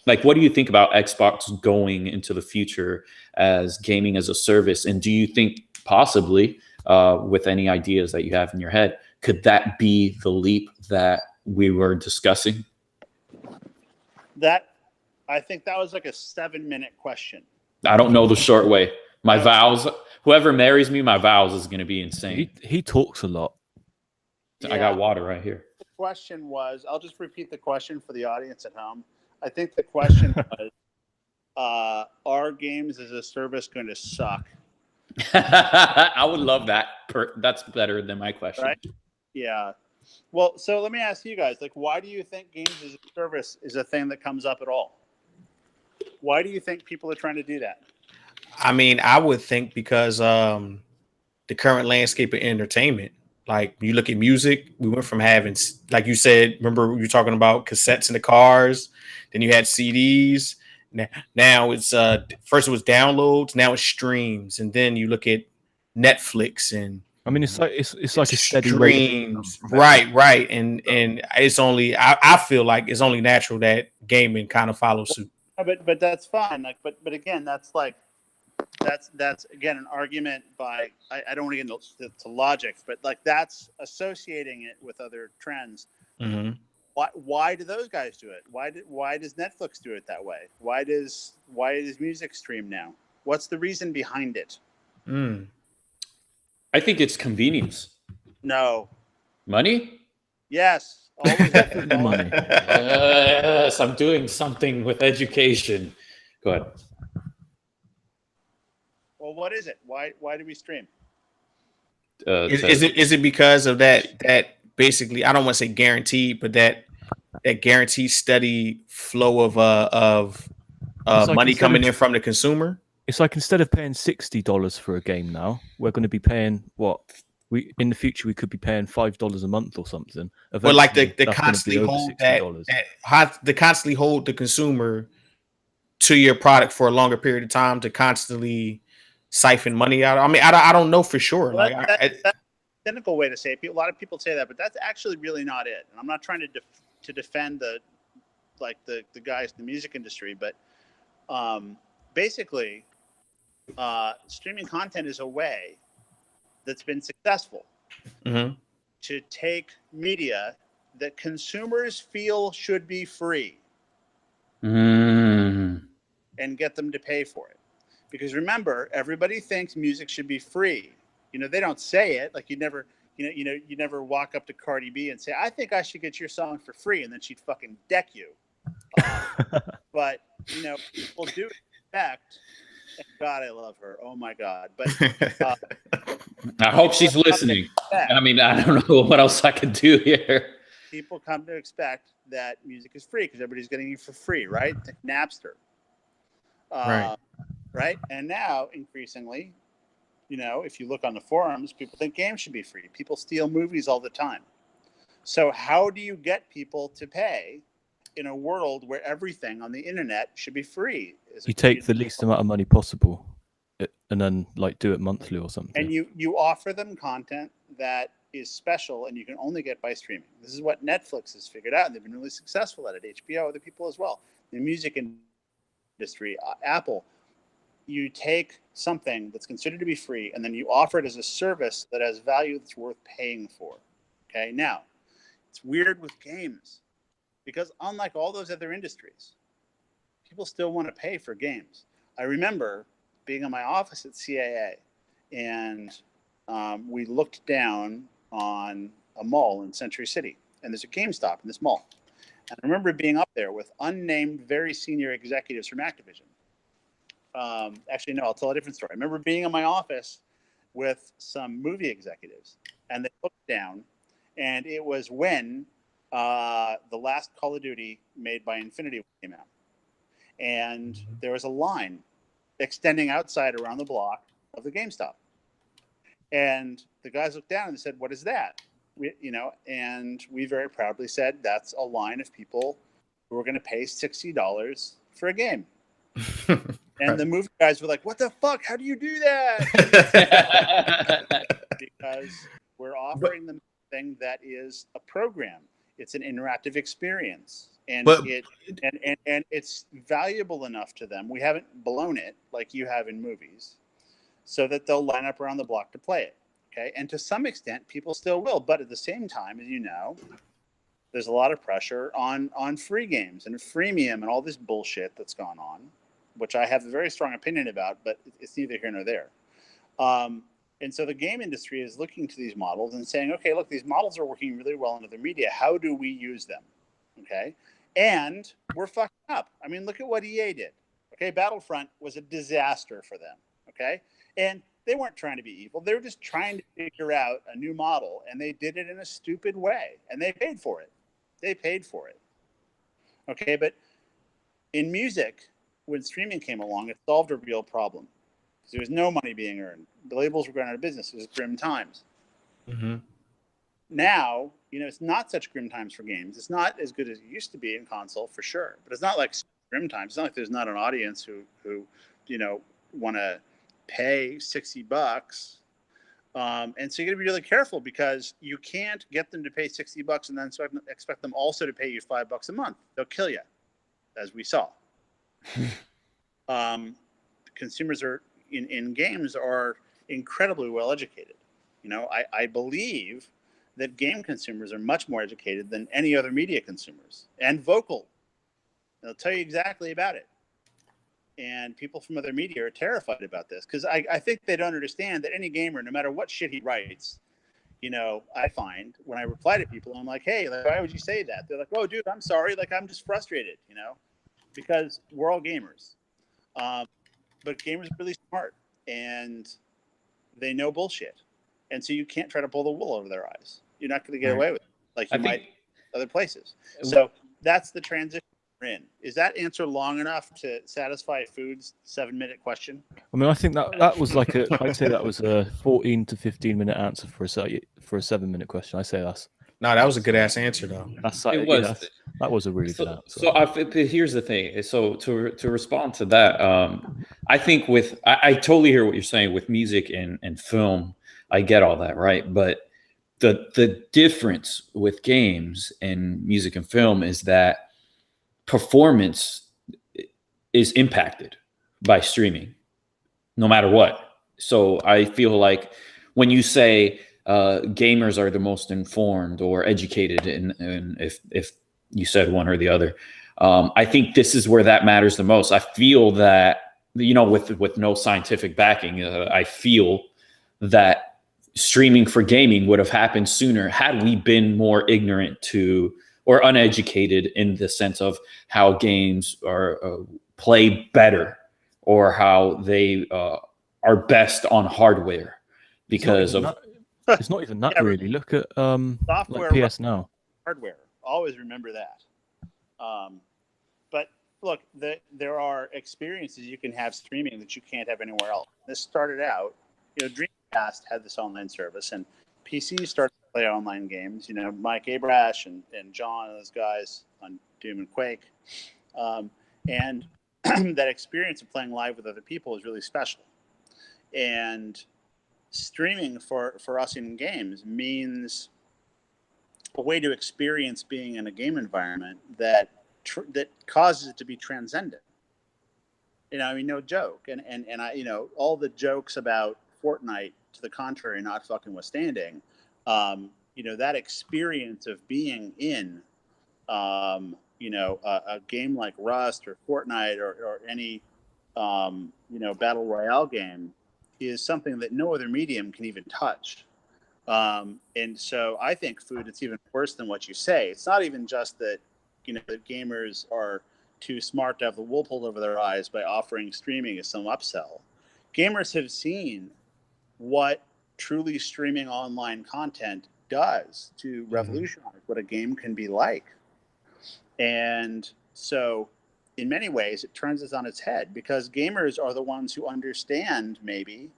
like, what do you think about Xbox going into the future as gaming as a service? And do you think possibly, with any ideas that you have in your head, could that be the leap that we were discussing? I think that was like a 7-minute question. I don't know the short way. My vows, whoever marries me, my vows is going to be insane. He talks a lot. Yeah. I got water right here. The question was, I'll just repeat the question for the audience at home. I think the question was, are games as a service going to suck? I would love that. That's better than my question. Right? Yeah. Well, so let me ask you guys, like, why do you think games as a service is a thing that comes up at all? Why do you think people are trying to do that? I mean, I would think because the current landscape of entertainment, like you look at music, we went from having, like you said, remember you were talking about cassettes in the cars, then you had CDs. Now it's first it was downloads, now it's streams, and then you look at Netflix and. I mean, it's like a steady streams, right, and it's only I feel like it's only natural that gaming kind of follows suit. But that's fine. Like, but again, that's again an argument by I don't want to get into logic, but like that's associating it with other trends. Mm-hmm. Why do those guys do it? Why does Netflix do it that way? Why does music stream now? What's the reason behind it? I think it's convenience. No. Money? Yes. Always money. Yes, I'm doing something with education. Go ahead. Well, what is it? Why do we stream? Is it because of that basically, I don't want to say guaranteed, but that guaranteed steady flow of like money coming in from the consumer? It's like instead of paying $60 for a game now, we're going to be paying what? In the future we could be paying $5 a month or something. But like the constantly hold the constantly hold the consumer to your product for a longer period of time to constantly siphon money out. I mean, I don't know for sure. Well, like that's a cynical way to say it. A lot of people say that, but that's actually really not it. And I'm not trying to defend the guys in the music industry, but basically. Streaming content is a way that's been successful to take media that consumers feel should be free and get them to pay for it. Because remember, everybody thinks music should be free. You know, they don't say it. Like you never walk up to Cardi B and say, "I think I should get your song for free," and then she'd fucking deck you. But you know, people do expect. God, I love her. Oh my God! But I hope she's listening. I mean, I don't know what else I could do here. People come to expect that music is free because everybody's getting it for free, right? Napster. Right. And now, increasingly, if you look on the forums, people think games should be free. People steal movies all the time. So how do you get people to pay in a world where everything on the internet should be free? You take the least amount of money possible and then do it monthly or something. And you offer them content that is special and you can only get by streaming. This is what Netflix has figured out, and they've been really successful at it. HBO, other people as well. The music industry, Apple, you take something that's considered to be free and then you offer it as a service that has value that's worth paying for. Okay, now, it's weird with games because unlike all those other industries, people still want to pay for games. I remember being in my office at CAA and we looked down on a mall in Century City, and there's a GameStop in this mall. And I remember being up there with unnamed, very senior executives from Activision. Actually, no, I'll tell a different story. I remember being in my office with some movie executives, and they looked down, and it was when the last Call of Duty made by Infinity came out. And there was a line extending outside around the block of the GameStop. And the guys looked down and they said, "What is that?" And we very proudly said, "That's a line of people who are going to pay $60 for a game." And the movie guys were like, "What the fuck? How do you do that?" Because we're offering them something that is a program. It's an interactive experience, and it's valuable enough to them. We haven't blown it like you have in movies, so that they'll line up around the block to play it. Okay, and to some extent, people still will. But at the same time, as you know, there's a lot of pressure on free games and freemium and all this bullshit that's gone on, which I have a very strong opinion about, but it's neither here nor there. And so the game industry is looking to these models and saying, okay, look, these models are working really well in other media. How do we use them? Okay, and we're fucking up. I mean, look at what EA did. Okay, Battlefront was a disaster for them. Okay, and they weren't trying to be evil. They were just trying to figure out a new model, and they did it in a stupid way, and they paid for it. They paid for it. Okay, but in music, when streaming came along, it solved a real problem. There was no money being earned. The labels were going out of business. It was grim times. Mm-hmm. Now, it's not such grim times for games. It's not as good as it used to be in console, for sure. But it's not like grim times. It's not like there's not an audience who want to pay $60. And so you got to be really careful because you can't get them to pay $60 and then expect them also to pay you $5 a month. They'll kill you, as we saw. Consumers are in games are incredibly well educated. I believe that game consumers are much more educated than any other media consumers, and vocal. They'll tell you exactly about it. And people from other media are terrified about this because I think they don't understand that any gamer, no matter what shit he writes, I find when I reply to people, I'm like, hey, why would you say that? They're like, oh, dude, I'm sorry. I'm just frustrated, because we're all gamers. But gamers are really smart and they know bullshit. And so you can't try to pull the wool over their eyes. You're not going to get away with it like you might other places. So that's the transition we're in. Is that answer long enough to satisfy Food's 7-minute question? I mean, I think that was I'd say that was a 14 to 15-minute answer for a 7-minute question. I say that's. No, that was a good ass answer though. That was a really good answer. So here's the thing. So to respond to that, I think I totally hear what you're saying with music and film. I get all that, right? But the difference with games and music and film is that performance is impacted by streaming, no matter what. So I feel like when you say gamers are the most informed or educated, and if you said one or the other, I think this is where that matters the most. I feel that with no scientific backing, I feel that streaming for gaming would have happened sooner had we been more ignorant to or uneducated in the sense of how games are play better or how they are best on hardware. because it's not even that Yeah, really. Look at software, like PS Now. hardware. Always remember that. But look, there are experiences you can have streaming that you can't have anywhere else. This started out, Dreamcast had this online service, and PC started to play online games. Mike Abrash and John and those guys on Doom and Quake, and that experience of playing live with other people is really special. And streaming for us in games means a way to experience being in a game environment that causes it to be transcendent. No joke. And I, all the jokes about Fortnite to the contrary, not fucking withstanding, that experience of being in, a game like Rust or Fortnite or any, battle royale game is something that no other medium can even touch. And so I think food, it's even worse than what you say. It's not even just that, the gamers are too smart to have the wool pulled over their eyes by offering streaming as some upsell. Gamers have seen what truly streaming online content does to revolutionize what a game can be like. And so in many ways, it turns this on its head, because gamers are the ones who understand maybe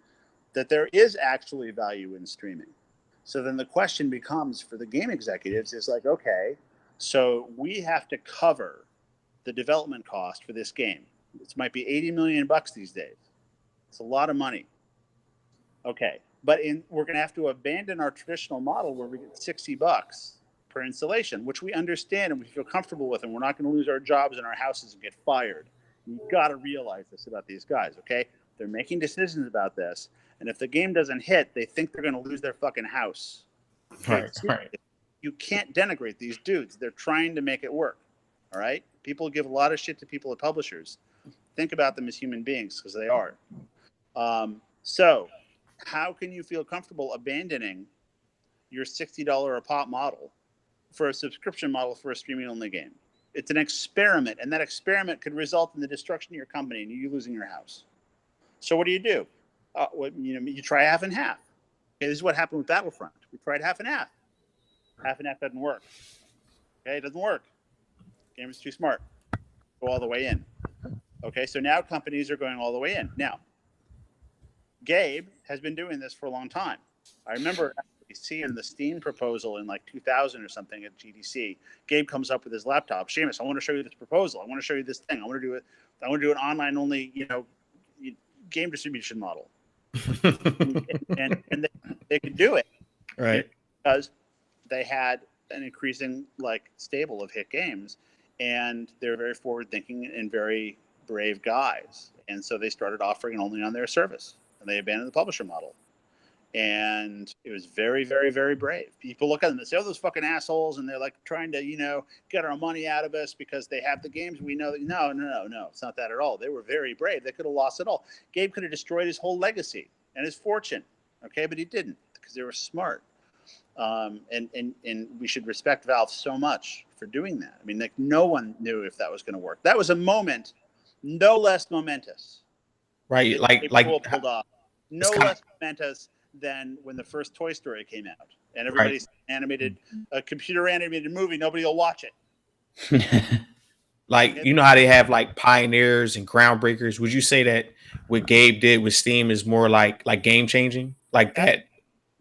that there is actually value in streaming. So then the question becomes for the game executives is like, okay, so we have to cover the development cost for this game. It might be $80 million these days. It's a lot of money. Okay, but we're going to have to abandon our traditional model where we get $60 per installation, which we understand and we feel comfortable with, and we're not going to lose our jobs and our houses and get fired. You've got to realize this about these guys, okay? They're making decisions about this, and if the game doesn't hit, they think they're going to lose their fucking house. Okay? Right. You can't denigrate these dudes. They're trying to make it work, all right? People give a lot of shit to people at publishers. Think about them as human beings, because they are. So how can you feel comfortable abandoning your $60 a pop model for a subscription model for a streaming-only game? It's an experiment, and that experiment could result in the destruction of your company and you losing your house. So what do? You try half and half. Okay, this is what happened with Battlefront. We tried half and half. Half and half doesn't work. Okay, it doesn't work. The game is too smart. Go all the way in. Okay, so now companies are going all the way in. Now, Gabe has been doing this for a long time. I remember actually seeing the Steam proposal in like 2000 or something at GDC. Gabe comes up with his laptop. Seamus, I want to show you this proposal. I want to show you this thing. I want to do an online only, game distribution model. and they could do it, right? Because they had an increasing stable of hit games, and they're very forward-thinking and very brave guys. And so they started offering it only on their service, and they abandoned the publisher model. And it was very, very, very brave. People look at them and say, "Oh, those fucking assholes," and they're trying to, get our money out of us because they have the games. We know that. No, it's not that at all. They were very brave. They could have lost it all. Gabe could have destroyed his whole legacy and his fortune. Okay, but he didn't, because they were smart. And we should respect Valve so much for doing that. I mean, no one knew if that was going to work. That was a moment no less momentous. Right, pulled off. No less momentous than when the first Toy Story came out, and everybody's animated a computer animated movie. Nobody will watch it. How they have pioneers and groundbreakers. Would you say that what Gabe did with Steam is more like game changing, like that?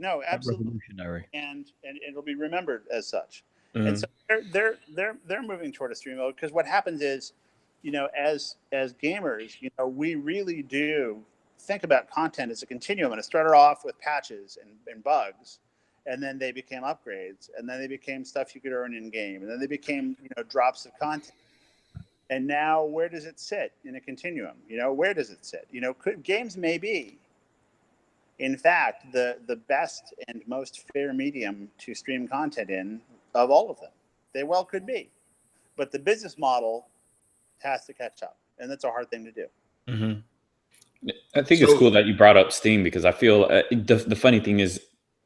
No, absolutely revolutionary, and it'll be remembered as such. Mm-hmm. And so they're moving toward a stream mode, because what happens is, as gamers, we really do think about content as a continuum, and it started off with patches and bugs, and then they became upgrades, and then they became stuff you could earn in game, and then they became drops of content. And now where does it sit in a continuum? Where does it sit? Games may be, in fact, the best and most fair medium to stream content in of all of them. They well could be, but the business model has to catch up, and that's a hard thing to do. Mm-hmm. I think it's cool that you brought up Steam, because I feel the funny thing is,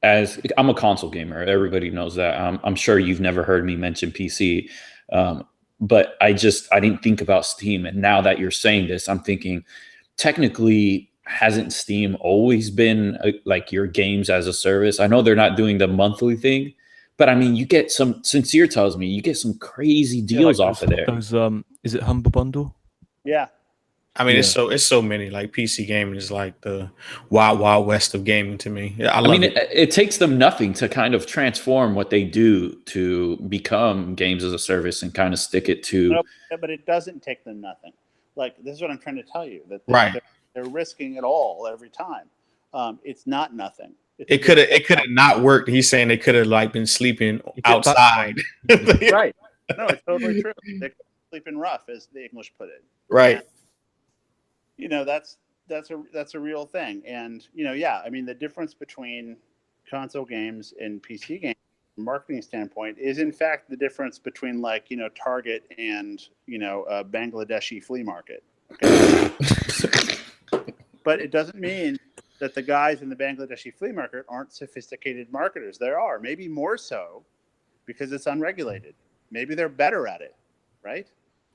as I'm a console gamer, everybody knows that. I'm sure you've never heard me mention PC, but I didn't think about Steam. And now that you're saying this, I'm thinking technically hasn't Steam always been like your games as a service? I know they're not doing the monthly thing, but I mean, you get some. Sincere tells me you get some crazy deals like off of there. Those is it Humble Bundle? Yeah. I mean, Yeah. it's so many. Like PC gaming is like the wild west of gaming to me. I love I mean, it. it takes them nothing to kind of transform what they do to become games as a service and kind of stick it to. No, but it doesn't take them nothing. Like, this is what I'm trying to tell you, that Right. they're risking it all every time. It's not nothing. It could have not worked. He's saying they could have like been sleeping outside. Right. No, it's totally true. They could sleep in rough, as the English put it. Right. And, you know, that's a real thing. And, you know, yeah, I mean, the difference between console games and PC games from a marketing standpoint is in fact the difference between, like, you know, Target and, you know, a Bangladeshi flea market. Okay? But it doesn't mean that the guys in the Bangladeshi flea market aren't sophisticated marketers. There are, maybe more so because it's unregulated. Maybe they're better at it, right?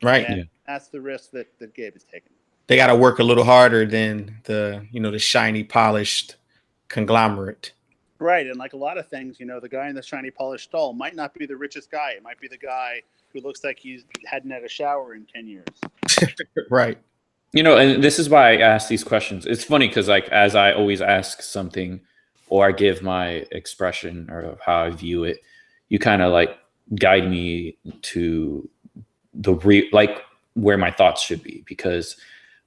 Right. And that's the risk that Gabe is taking. They got to work a little harder than the shiny, polished conglomerate. Right. And like a lot of things, you know, the guy in the shiny polished stall might not be the richest guy. It might be the guy who looks like he hadn't had a shower in 10 years. Right. You know, and this is why I ask these questions. It's funny because, like, as I always ask something or I give my expression or how I view it, you kind of like guide me to like where my thoughts should be, because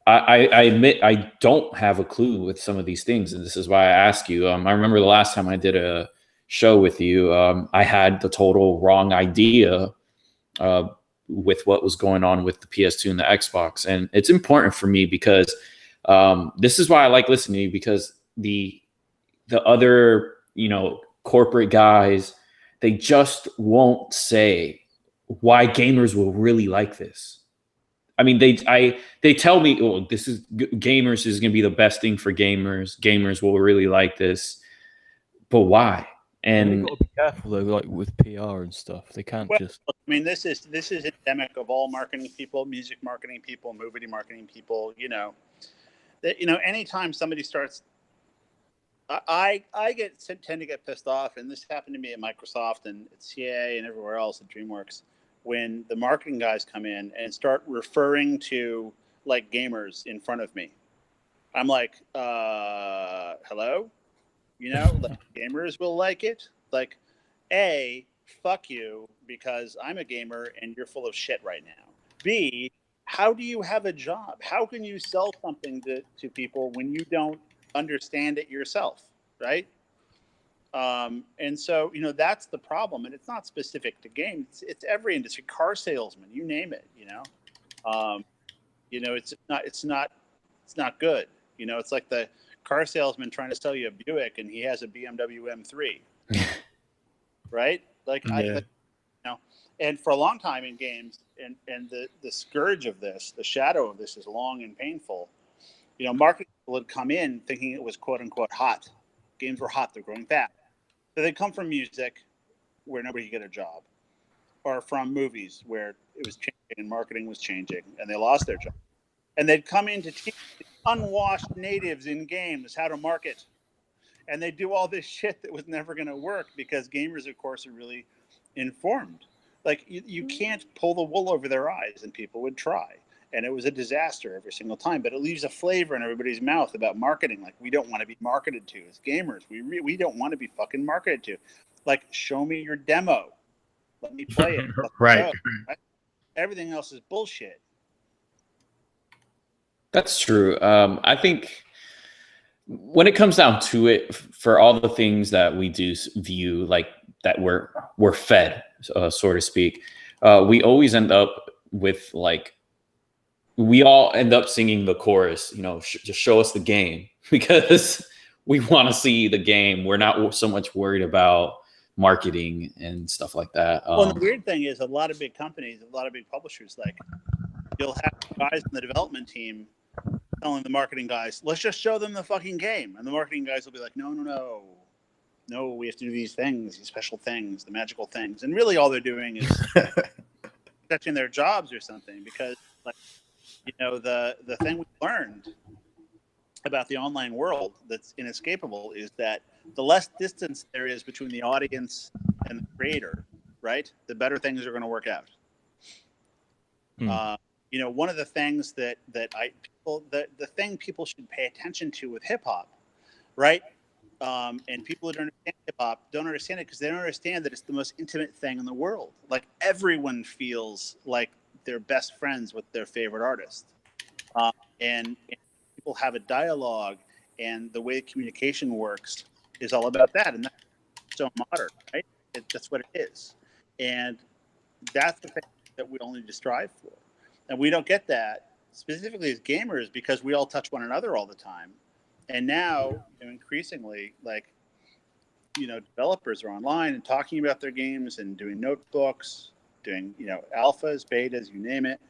I admit I don't have a clue with some of these things, and this is why I ask you. I remember the last time I did a show with you, I had the total wrong idea with what was going on with the PS2 and the Xbox, and it's important for me because this is why I like listening to you, because the other, you know, corporate guys, they just won't say why gamers will really like this. I mean, they tell me, oh, this is gamers is going to be the best thing for gamers. Gamers will really like this, but why? And you've got to be careful though, like with PR and stuff. They can't just. I mean, this is endemic of all marketing people, music marketing people, movie marketing people. You know, that, you know, anytime somebody starts, I tend to get pissed off, and this happened to me at Microsoft and at CA and everywhere else at DreamWorks, when the marketing guys come in and start referring to like gamers in front of me. I'm like, hello? You know, like, gamers will like it. Like, A, fuck you, because I'm a gamer and you're full of shit right now. B, how do you have a job? How can you sell something to people when you don't understand it yourself, right? And so, you know, that's the problem. And it's not specific to games. It's every industry, car salesman, you name it, you know. You know, it's not good. You know, it's like the car salesman trying to sell you a Buick and he has a BMW M3. Right? Like, yeah. you know, and for a long time in games, and the scourge of this, the shadow of this is long and painful. You know, marketing people would come in thinking it was quote unquote hot. Games were hot, they're growing fast. So they come from music, where nobody could get a job, or from movies where it was changing and marketing was changing and they lost their job. And they'd come in to teach unwashed natives in games how to market. And they do all this shit that was never going to work, because gamers, of course, are really informed. Like, you can't pull the wool over their eyes, and people would try. And it was a disaster every single time. But it leaves a flavor in everybody's mouth about marketing. Like, we don't want to be marketed to as gamers. We don't want to be fucking marketed to. Like, show me your demo. Let me play it. Right. Everything else is bullshit. that's true. I think when it comes down to it, for all the things that we do view, like that we're fed, so to speak, we always end up with, like, we all end up singing the chorus, you know, just show us the game, because we want to see the game. We're not so much worried about marketing and stuff like that. Well, the weird thing is, a lot of big companies, a lot of big publishers, like, you'll have guys in the development team telling the marketing guys, let's just show them the fucking game. And the marketing guys will be like, no, we have to do these things, these special things, the magical things. And really all they're doing is touching their jobs or something, because, like, you know, the thing we learned about the online world that's inescapable is that the less distance there is between the audience and the creator, right, the better things are going to work out. One of the things the thing people should pay attention to with hip hop, right? And people who don't understand hip hop don't understand it because they don't understand that it's the most intimate thing in the world. Like everyone feels like they're best friends with their favorite artist, and people have a dialogue, and the way communication works is all about that, and that's so modern, right? That's what it is, and that's the thing that we all need to strive for. And we don't get that specifically as gamers because we all touch one another all the time. And now, increasingly, developers are online and talking about their games and doing notebooks, doing, alphas, betas, you name it.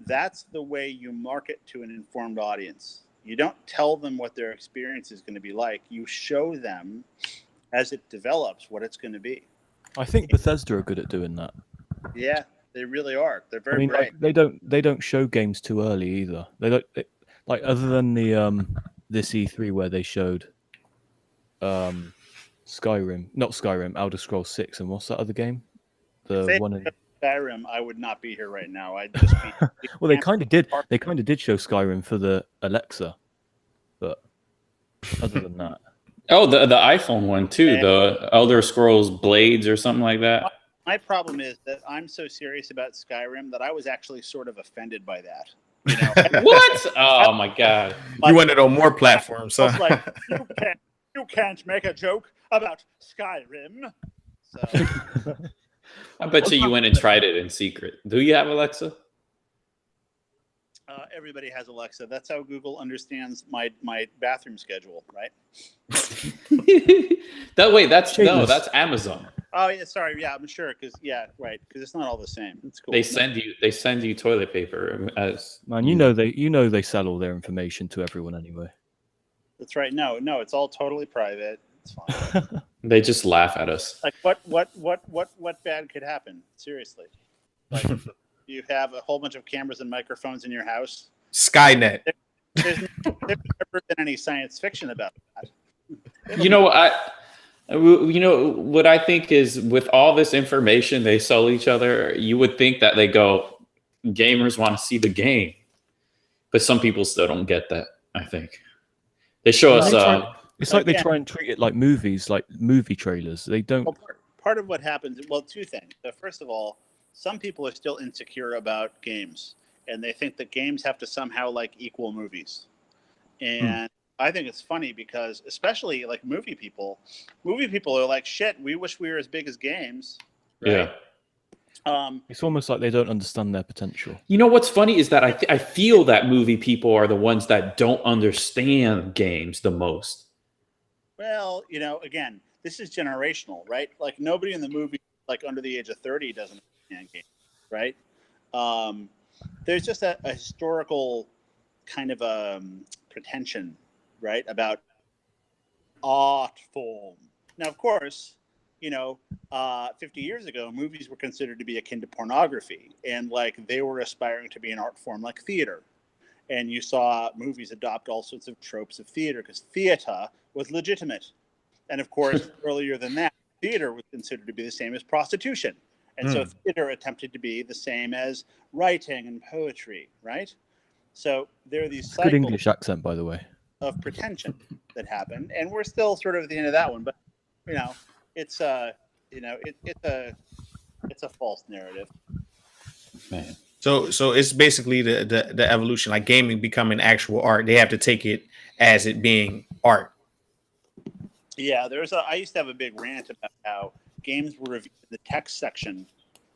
That's the way you market to an informed audience. You don't tell them what their experience is going to be like. You show them as it develops what it's going to be. I think Bethesda are good at doing that. Yeah, they really are. They're very brave. They don't show games too early either. They don't other than this E3 where they showed Skyrim, not Skyrim, Elder Scrolls 6, and what's that other game? The one in Skyrim, I would not be here right now. I'd just be well, they kind of did. They kind of did show Skyrim for the Alexa, but other than that, oh, the iPhone one too, the Elder Scrolls Blades or something like that. My problem is that I'm so serious about Skyrim that I was actually sort of offended by that. What? Oh my god! You wanted on more platforms, so I was like, you can't make a joke about Skyrim. So I bet you went and tried it in secret. Do you have Alexa? Everybody has Alexa. That's how Google understands my bathroom schedule, right? That's Amazon. Oh yeah, sorry. Yeah, I'm sure. Because it's not all the same. It's cool. They send you toilet paper as man. They sell all their information to everyone anyway. That's right. No, it's all totally private. It's fine. They just laugh at us. Like what bad could happen? Seriously, like you have a whole bunch of cameras and microphones in your house. Skynet. There's never been any science fiction about that. What I think is with all this information they sell each other, you would think that they go, gamers want to see the game, but some people still don't get that. I think they show us. It's like they try and treat it like movies, like movie trailers. They don't. Well, part of what happens, two things. First of all, some people are still insecure about games, and they think that games have to somehow equal movies. And I think it's funny because, especially movie people are like, shit, we wish we were as big as games. Right? Yeah. It's almost like they don't understand their potential. You know what's funny is that I feel that movie people are the ones that don't understand games the most. Well, again, this is generational, right? Like nobody in the movie, under the age of 30, doesn't understand games, right? There's just a historical kind of pretension, right, about art form. Now, of course, 50 years ago, movies were considered to be akin to pornography, and they were aspiring to be an art form like theater. And you saw movies adopt all sorts of tropes of theater because theater was legitimate. And of course, earlier than that, theater was considered to be the same as prostitution. And so theater attempted to be the same as writing and poetry, right? So there are these cycles. Good English accent, by the way. Of pretension that happened, and we're still sort of at the end of that one. But it's a false narrative. Man. So it's basically the evolution, like gaming becoming actual art. They have to take it as it being art. Yeah, I used to have a big rant about how games were reviewed in the text section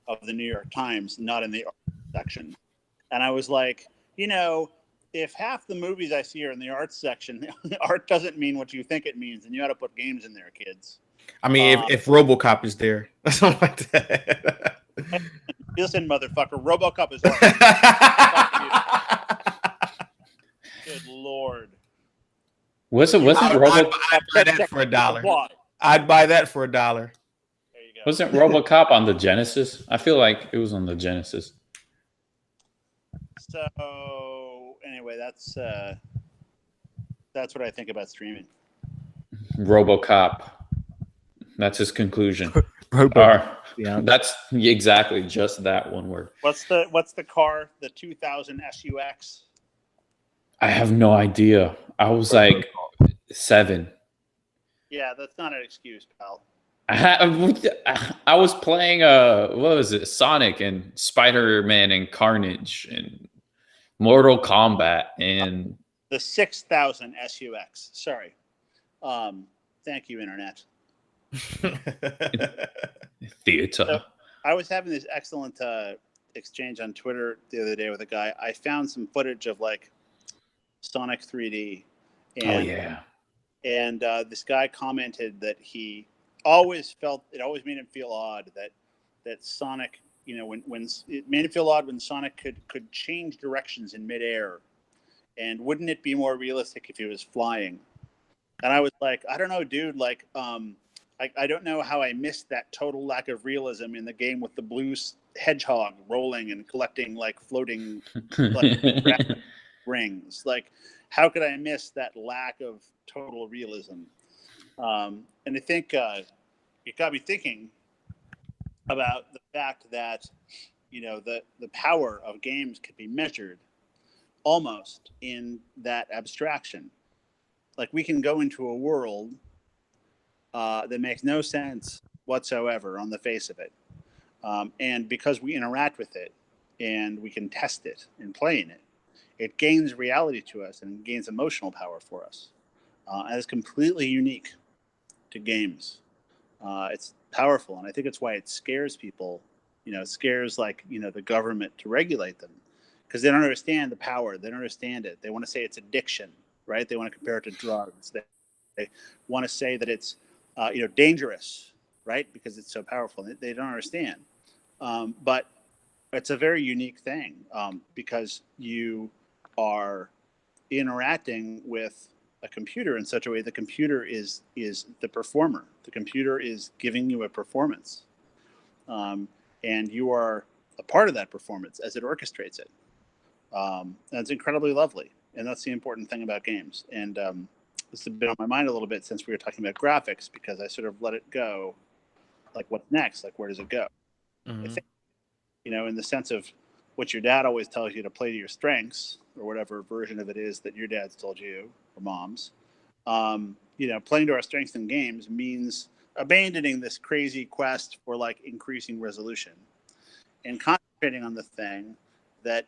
of the New York Times, not in the art section. And I was like, if half the movies I see are in the arts section, art doesn't mean what you think it means, and you ought to put games in there, kids. I mean, if RoboCop is there, something like that. Listen, motherfucker, RoboCop is art. Good Lord. Wasn't RoboCop? I'd buy that for $1. I'd buy that for $1. There you go. Wasn't RoboCop on the Genesis? I feel like it was on the Genesis. So anyway. anyway, that's what I think about streaming. RoboCop. That's his conclusion. Yeah. That's exactly just that one word. What's the car? The 2000 SUX. I have no idea. I was like 7. Yeah, that's not an excuse, pal. I was playing what was it? Sonic and Spider-Man and Carnage and Mortal Kombat and the 6000 SUX. Sorry. Thank you, Internet. theater. So I was having this excellent exchange on Twitter the other day with a guy. I found some footage of like Sonic 3D. And, oh yeah. And this guy commented that he always made him feel odd that Sonic, when it made him feel odd when Sonic could change directions in midair, and wouldn't it be more realistic if he was flying? And I was like, I don't know, dude. Like, I don't know how I missed that total lack of realism in the game with the blue hedgehog rolling and collecting like floating rings. Like, how could I miss that lack of total realism? And I think it got me thinking about the fact that the power of games could be measured almost in that abstraction. Like, we can go into a world that makes no sense whatsoever on the face of it, and because we interact with it and we can test it and play in it, it gains reality to us and gains emotional power for us, and it's completely unique to games. It's powerful, and I think it's why it scares people. It scares the government to regulate them, because they don't understand the power. They don't understand it. They want to say it's addiction, right? They want to compare it to drugs. They want to say that it's dangerous, right? Because it's so powerful. They don't understand. But it's a very unique thing, because you are interacting with a computer in such a way the computer is the performer. The computer is giving you a performance, and you are a part of that performance as it orchestrates it. And it's incredibly lovely, and that's the important thing about games. And this has been on my mind a little bit since we were talking about graphics, because I sort of let it go. Like, what's next? Like, where does it go? Mm-hmm. I think, in the sense of what your dad always tells you to play to your strengths, or whatever version of it is that your dad's told you, or mom's. Playing to our strengths in games means abandoning this crazy quest for like increasing resolution and concentrating on the thing that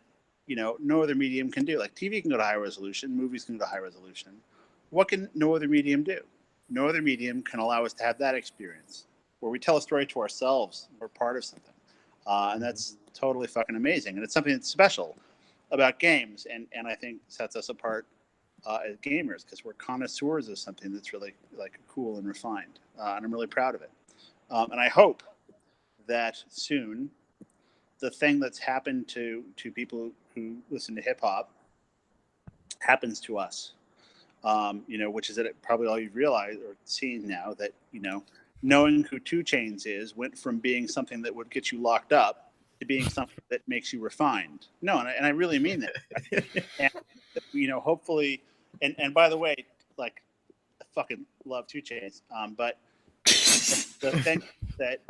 no other medium can do. Like, TV can go to high resolution, movies can go to high resolution. What can no other medium do? No other medium can allow us to have that experience where we tell a story to ourselves. We're part of something. And that's totally fucking amazing. And it's something that's special about games. And I think sets us apart as gamers, because we're connoisseurs of something that's really like cool and refined. And I'm really proud of it. And I hope that soon the thing that's happened to people who listen to hip hop happens to us. Which is that probably all you've realized or seen now, that knowing who 2 Chainz is went from being something that would get you locked up to being something that makes you refined. No, and I really mean that. And hopefully, and by the way, like, I fucking love 2 Chainz, but the thing that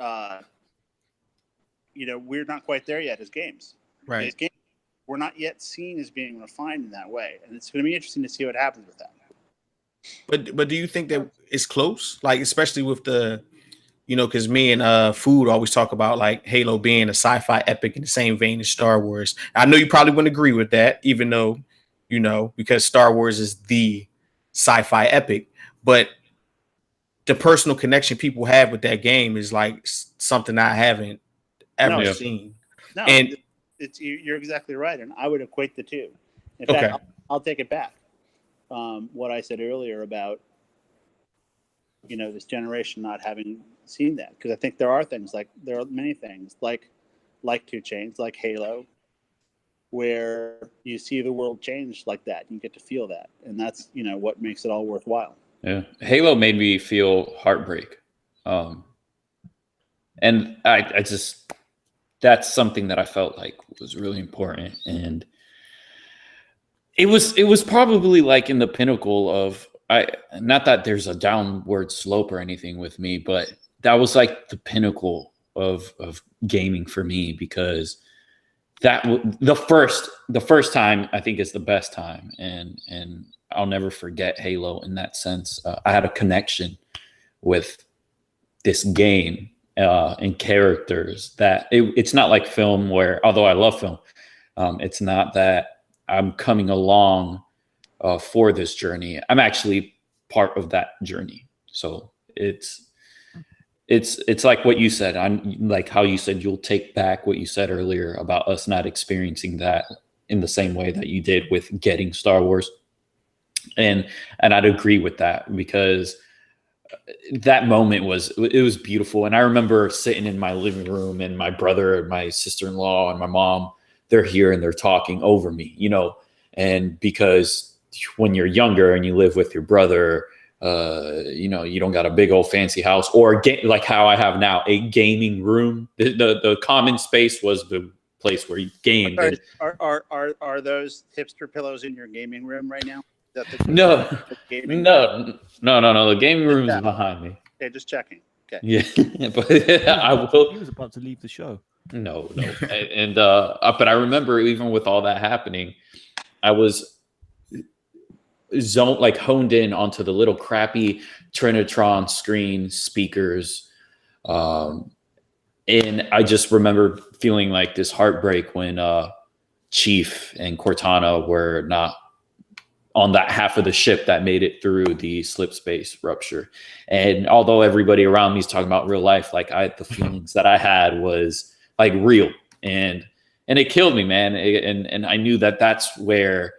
we're not quite there yet as games. Right. As games, we're not yet seen as being refined in that way, and it's going to be interesting to see what happens with that. But do you think that it's close? Like, especially with the, because me and Food always talk about like Halo being a sci-fi epic in the same vein as Star Wars. I know you probably wouldn't agree with that, even though, because Star Wars is the sci-fi epic, but the personal connection people have with that game is like something I haven't ever seen. No, and you're exactly right, and I would equate the two. In okay. fact, I'll take it back. What I said earlier about this generation not having seen that, because I think there are many things like 2 Chainz, like Halo, where you see the world change like that. You get to feel that, and that's what makes it all worthwhile. Yeah, Halo made me feel heartbreak, and I just, that's something that I felt like was really important. And It was probably like in the pinnacle of not that there's a downward slope or anything with me, but that was like the pinnacle of gaming for me, because the first time I think is the best time, and I'll never forget Halo in that sense. I had a connection with this game and characters that it's not like film, where although I love film, it's not that I'm coming along for this journey. I'm actually part of that journey. So it's like what you said. I'm like how you said you'll take back what you said earlier about us not experiencing that in the same way that you did with getting Star Wars. And I'd agree with that, because that moment was beautiful. And I remember sitting in my living room, and my brother and my sister-in-law and my mom, they're here and they're talking over me, you know, and because when you're younger and you live with your brother, you know, you don't got a big old fancy house or like how I have now, a gaming room. The common space was the place where you gamed. Are those hipster pillows in your gaming room right now? No. The gaming room is behind me. Okay, just checking. Okay. Yeah, but I will. He was about to leave the show. No. And but I remember even with all that happening, I was honed in onto the little crappy Trinitron screen speakers. And I just remember feeling like this heartbreak when Chief and Cortana were not on that half of the ship that made it through the slip space rupture. And although everybody around me is talking about real life, like the feelings that I had was like real, and it killed me, man. And I knew that that's where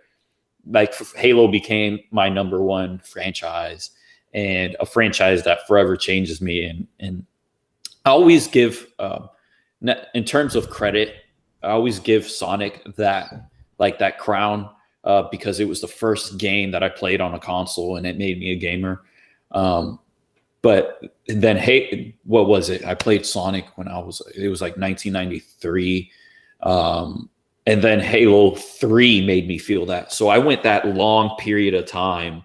like Halo became my number one franchise, and a franchise that forever changes me. And I always give, in terms of credit, I always give Sonic that crown, because it was the first game that I played on a console and it made me a gamer. But then, hey, what was it? I played Sonic when it was like 1993. And then Halo 3 made me feel that. So I went that long period of time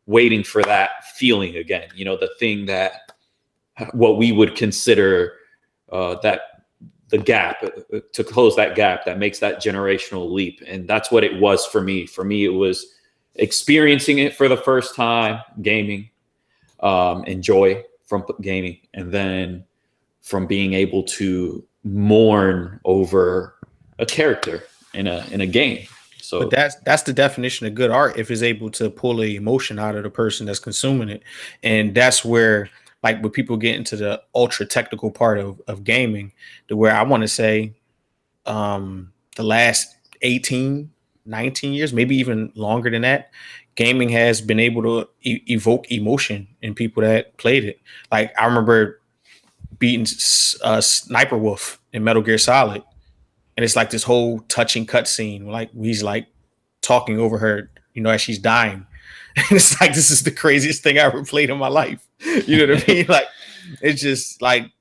waiting for that feeling again, you know, the thing that what we would consider the gap, to close that gap that makes that generational leap. And that's what it was for me. For me, it was experiencing it for the first time, gaming, and joy from gaming, and then from being able to mourn over a character in a game. So but that's the definition of good art, if it's able to pull the emotion out of the person that's consuming it. And that's where, like, when people get into the ultra technical part of gaming, to where I want to say the last 18, 19 years, maybe even longer than that, gaming has been able to evoke emotion in people that played it. Like, I remember beating Sniper Wolf in Metal Gear Solid, and it's like this whole touching cutscene, like he's like talking over her, you know, as she's dying. And it's like, this is the craziest thing I ever played in my life. You know what I mean? Like, it's just like,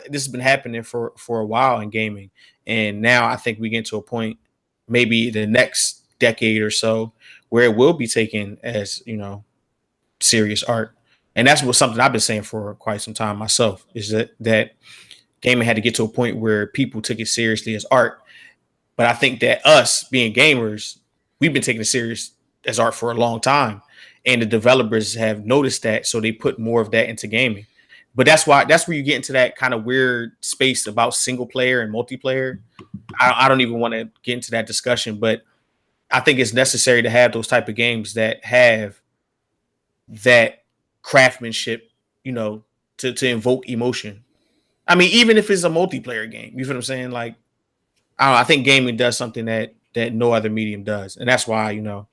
this has been happening for a while in gaming. And now I think we get to a point, maybe the next decade or so, where it will be taken as, you know, serious art. And that's something I've been saying for quite some time myself, is that gaming had to get to a point where people took it seriously as art. But I think that us being gamers, we've been taking it serious as art for a long time. And the developers have noticed that, so they put more of that into gaming. But that's where you get into that kind of weird space about single player and multiplayer. I don't even want to get into that discussion, but I think it's necessary to have those type of games that have that craftsmanship, you know, to invoke emotion. I mean, even if it's a multiplayer game, you feel what I'm saying? Like, I think gaming does something that no other medium does. And that's why, you know,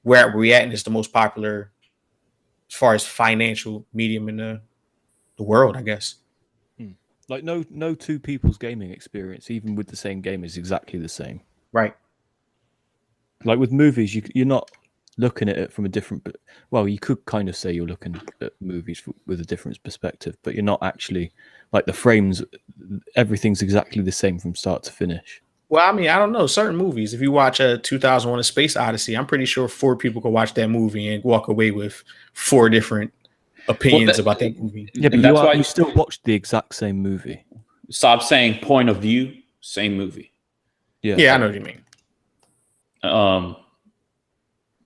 where we at, and it's the most popular as far as financial medium in the world, I guess. Like, no two people's gaming experience, even with the same game, is exactly the same. Right. Like with movies, you're not looking at it from a different, well, you could kind of say you're looking at movies with a different perspective, but you're not actually, like, the frames, everything's exactly the same from start to finish. Well, I mean, I don't know. Certain movies, if you watch a 2001: A Space Odyssey, I'm pretty sure 4 people could watch that movie and walk away with 4 different opinions about that movie. Yeah, but that's why you still watched the exact same movie. Stop saying point of view, same movie. Yeah, I know what you mean.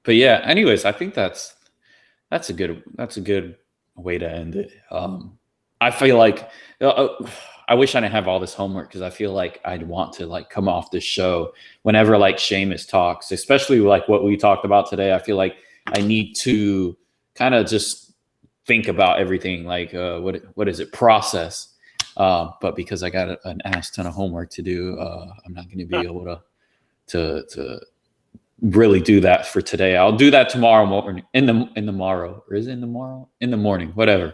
But yeah, anyways, I think that's a good way to end it. I feel like I wish I didn't have all this homework because I feel like I'd want to like come off this show whenever like Seamus talks, especially like what we talked about today. I feel like I need to kind of just think about everything, like what is it, process. But because I got an ass ton of homework to do, I'm not going to be able to really do that for today. I'll do that tomorrow morning, in the morrow, or is it in the morrow? In the morning, whatever.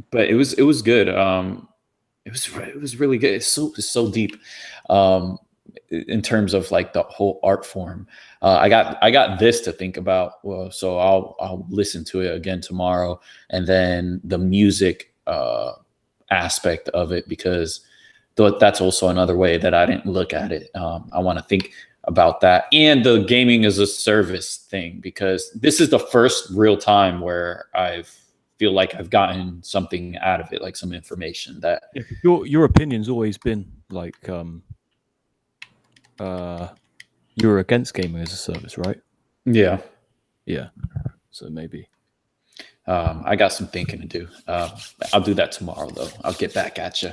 But it was good. It was really good. It's so deep in terms of like the whole art form. I got this to think about. Well, so I'll listen to it again tomorrow, and then the music aspect of it, because that's also another way that I didn't look at it. I want to think about that, and the gaming as a service thing, because this is the first real time where I feel like I've gotten something out of it, like some information that your opinion's always been like you're against gaming as a service, right? Yeah. So maybe I got some thinking to do. I'll do that tomorrow, though. I'll get back at you.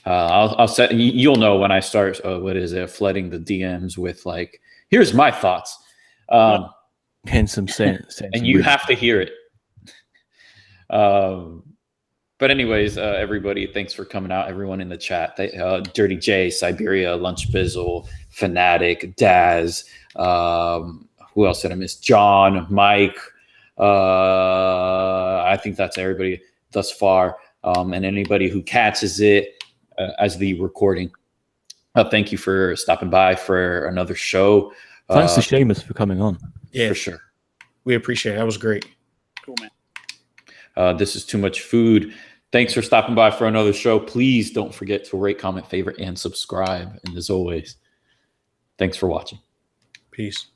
I'll set. You'll know when I start. Flooding the DMs with like, here's my thoughts, and some sense, and you have to hear it. But anyways, everybody, thanks for coming out. Everyone in the chat, Dirty J, Siberia, Lunch Bizzle, Fanatic, Daz. Who else did I miss? John, Mike. I think that's everybody thus far. And anybody who catches it as the recording. Thank you for stopping by for another show. Thanks to Seamus for coming on. Yeah, for sure. We appreciate it. That was great. Cool, man. This is Too Much Food. Thanks for stopping by for another show. Please don't forget to rate, comment, favorite, and subscribe. And as always, thanks for watching. Peace.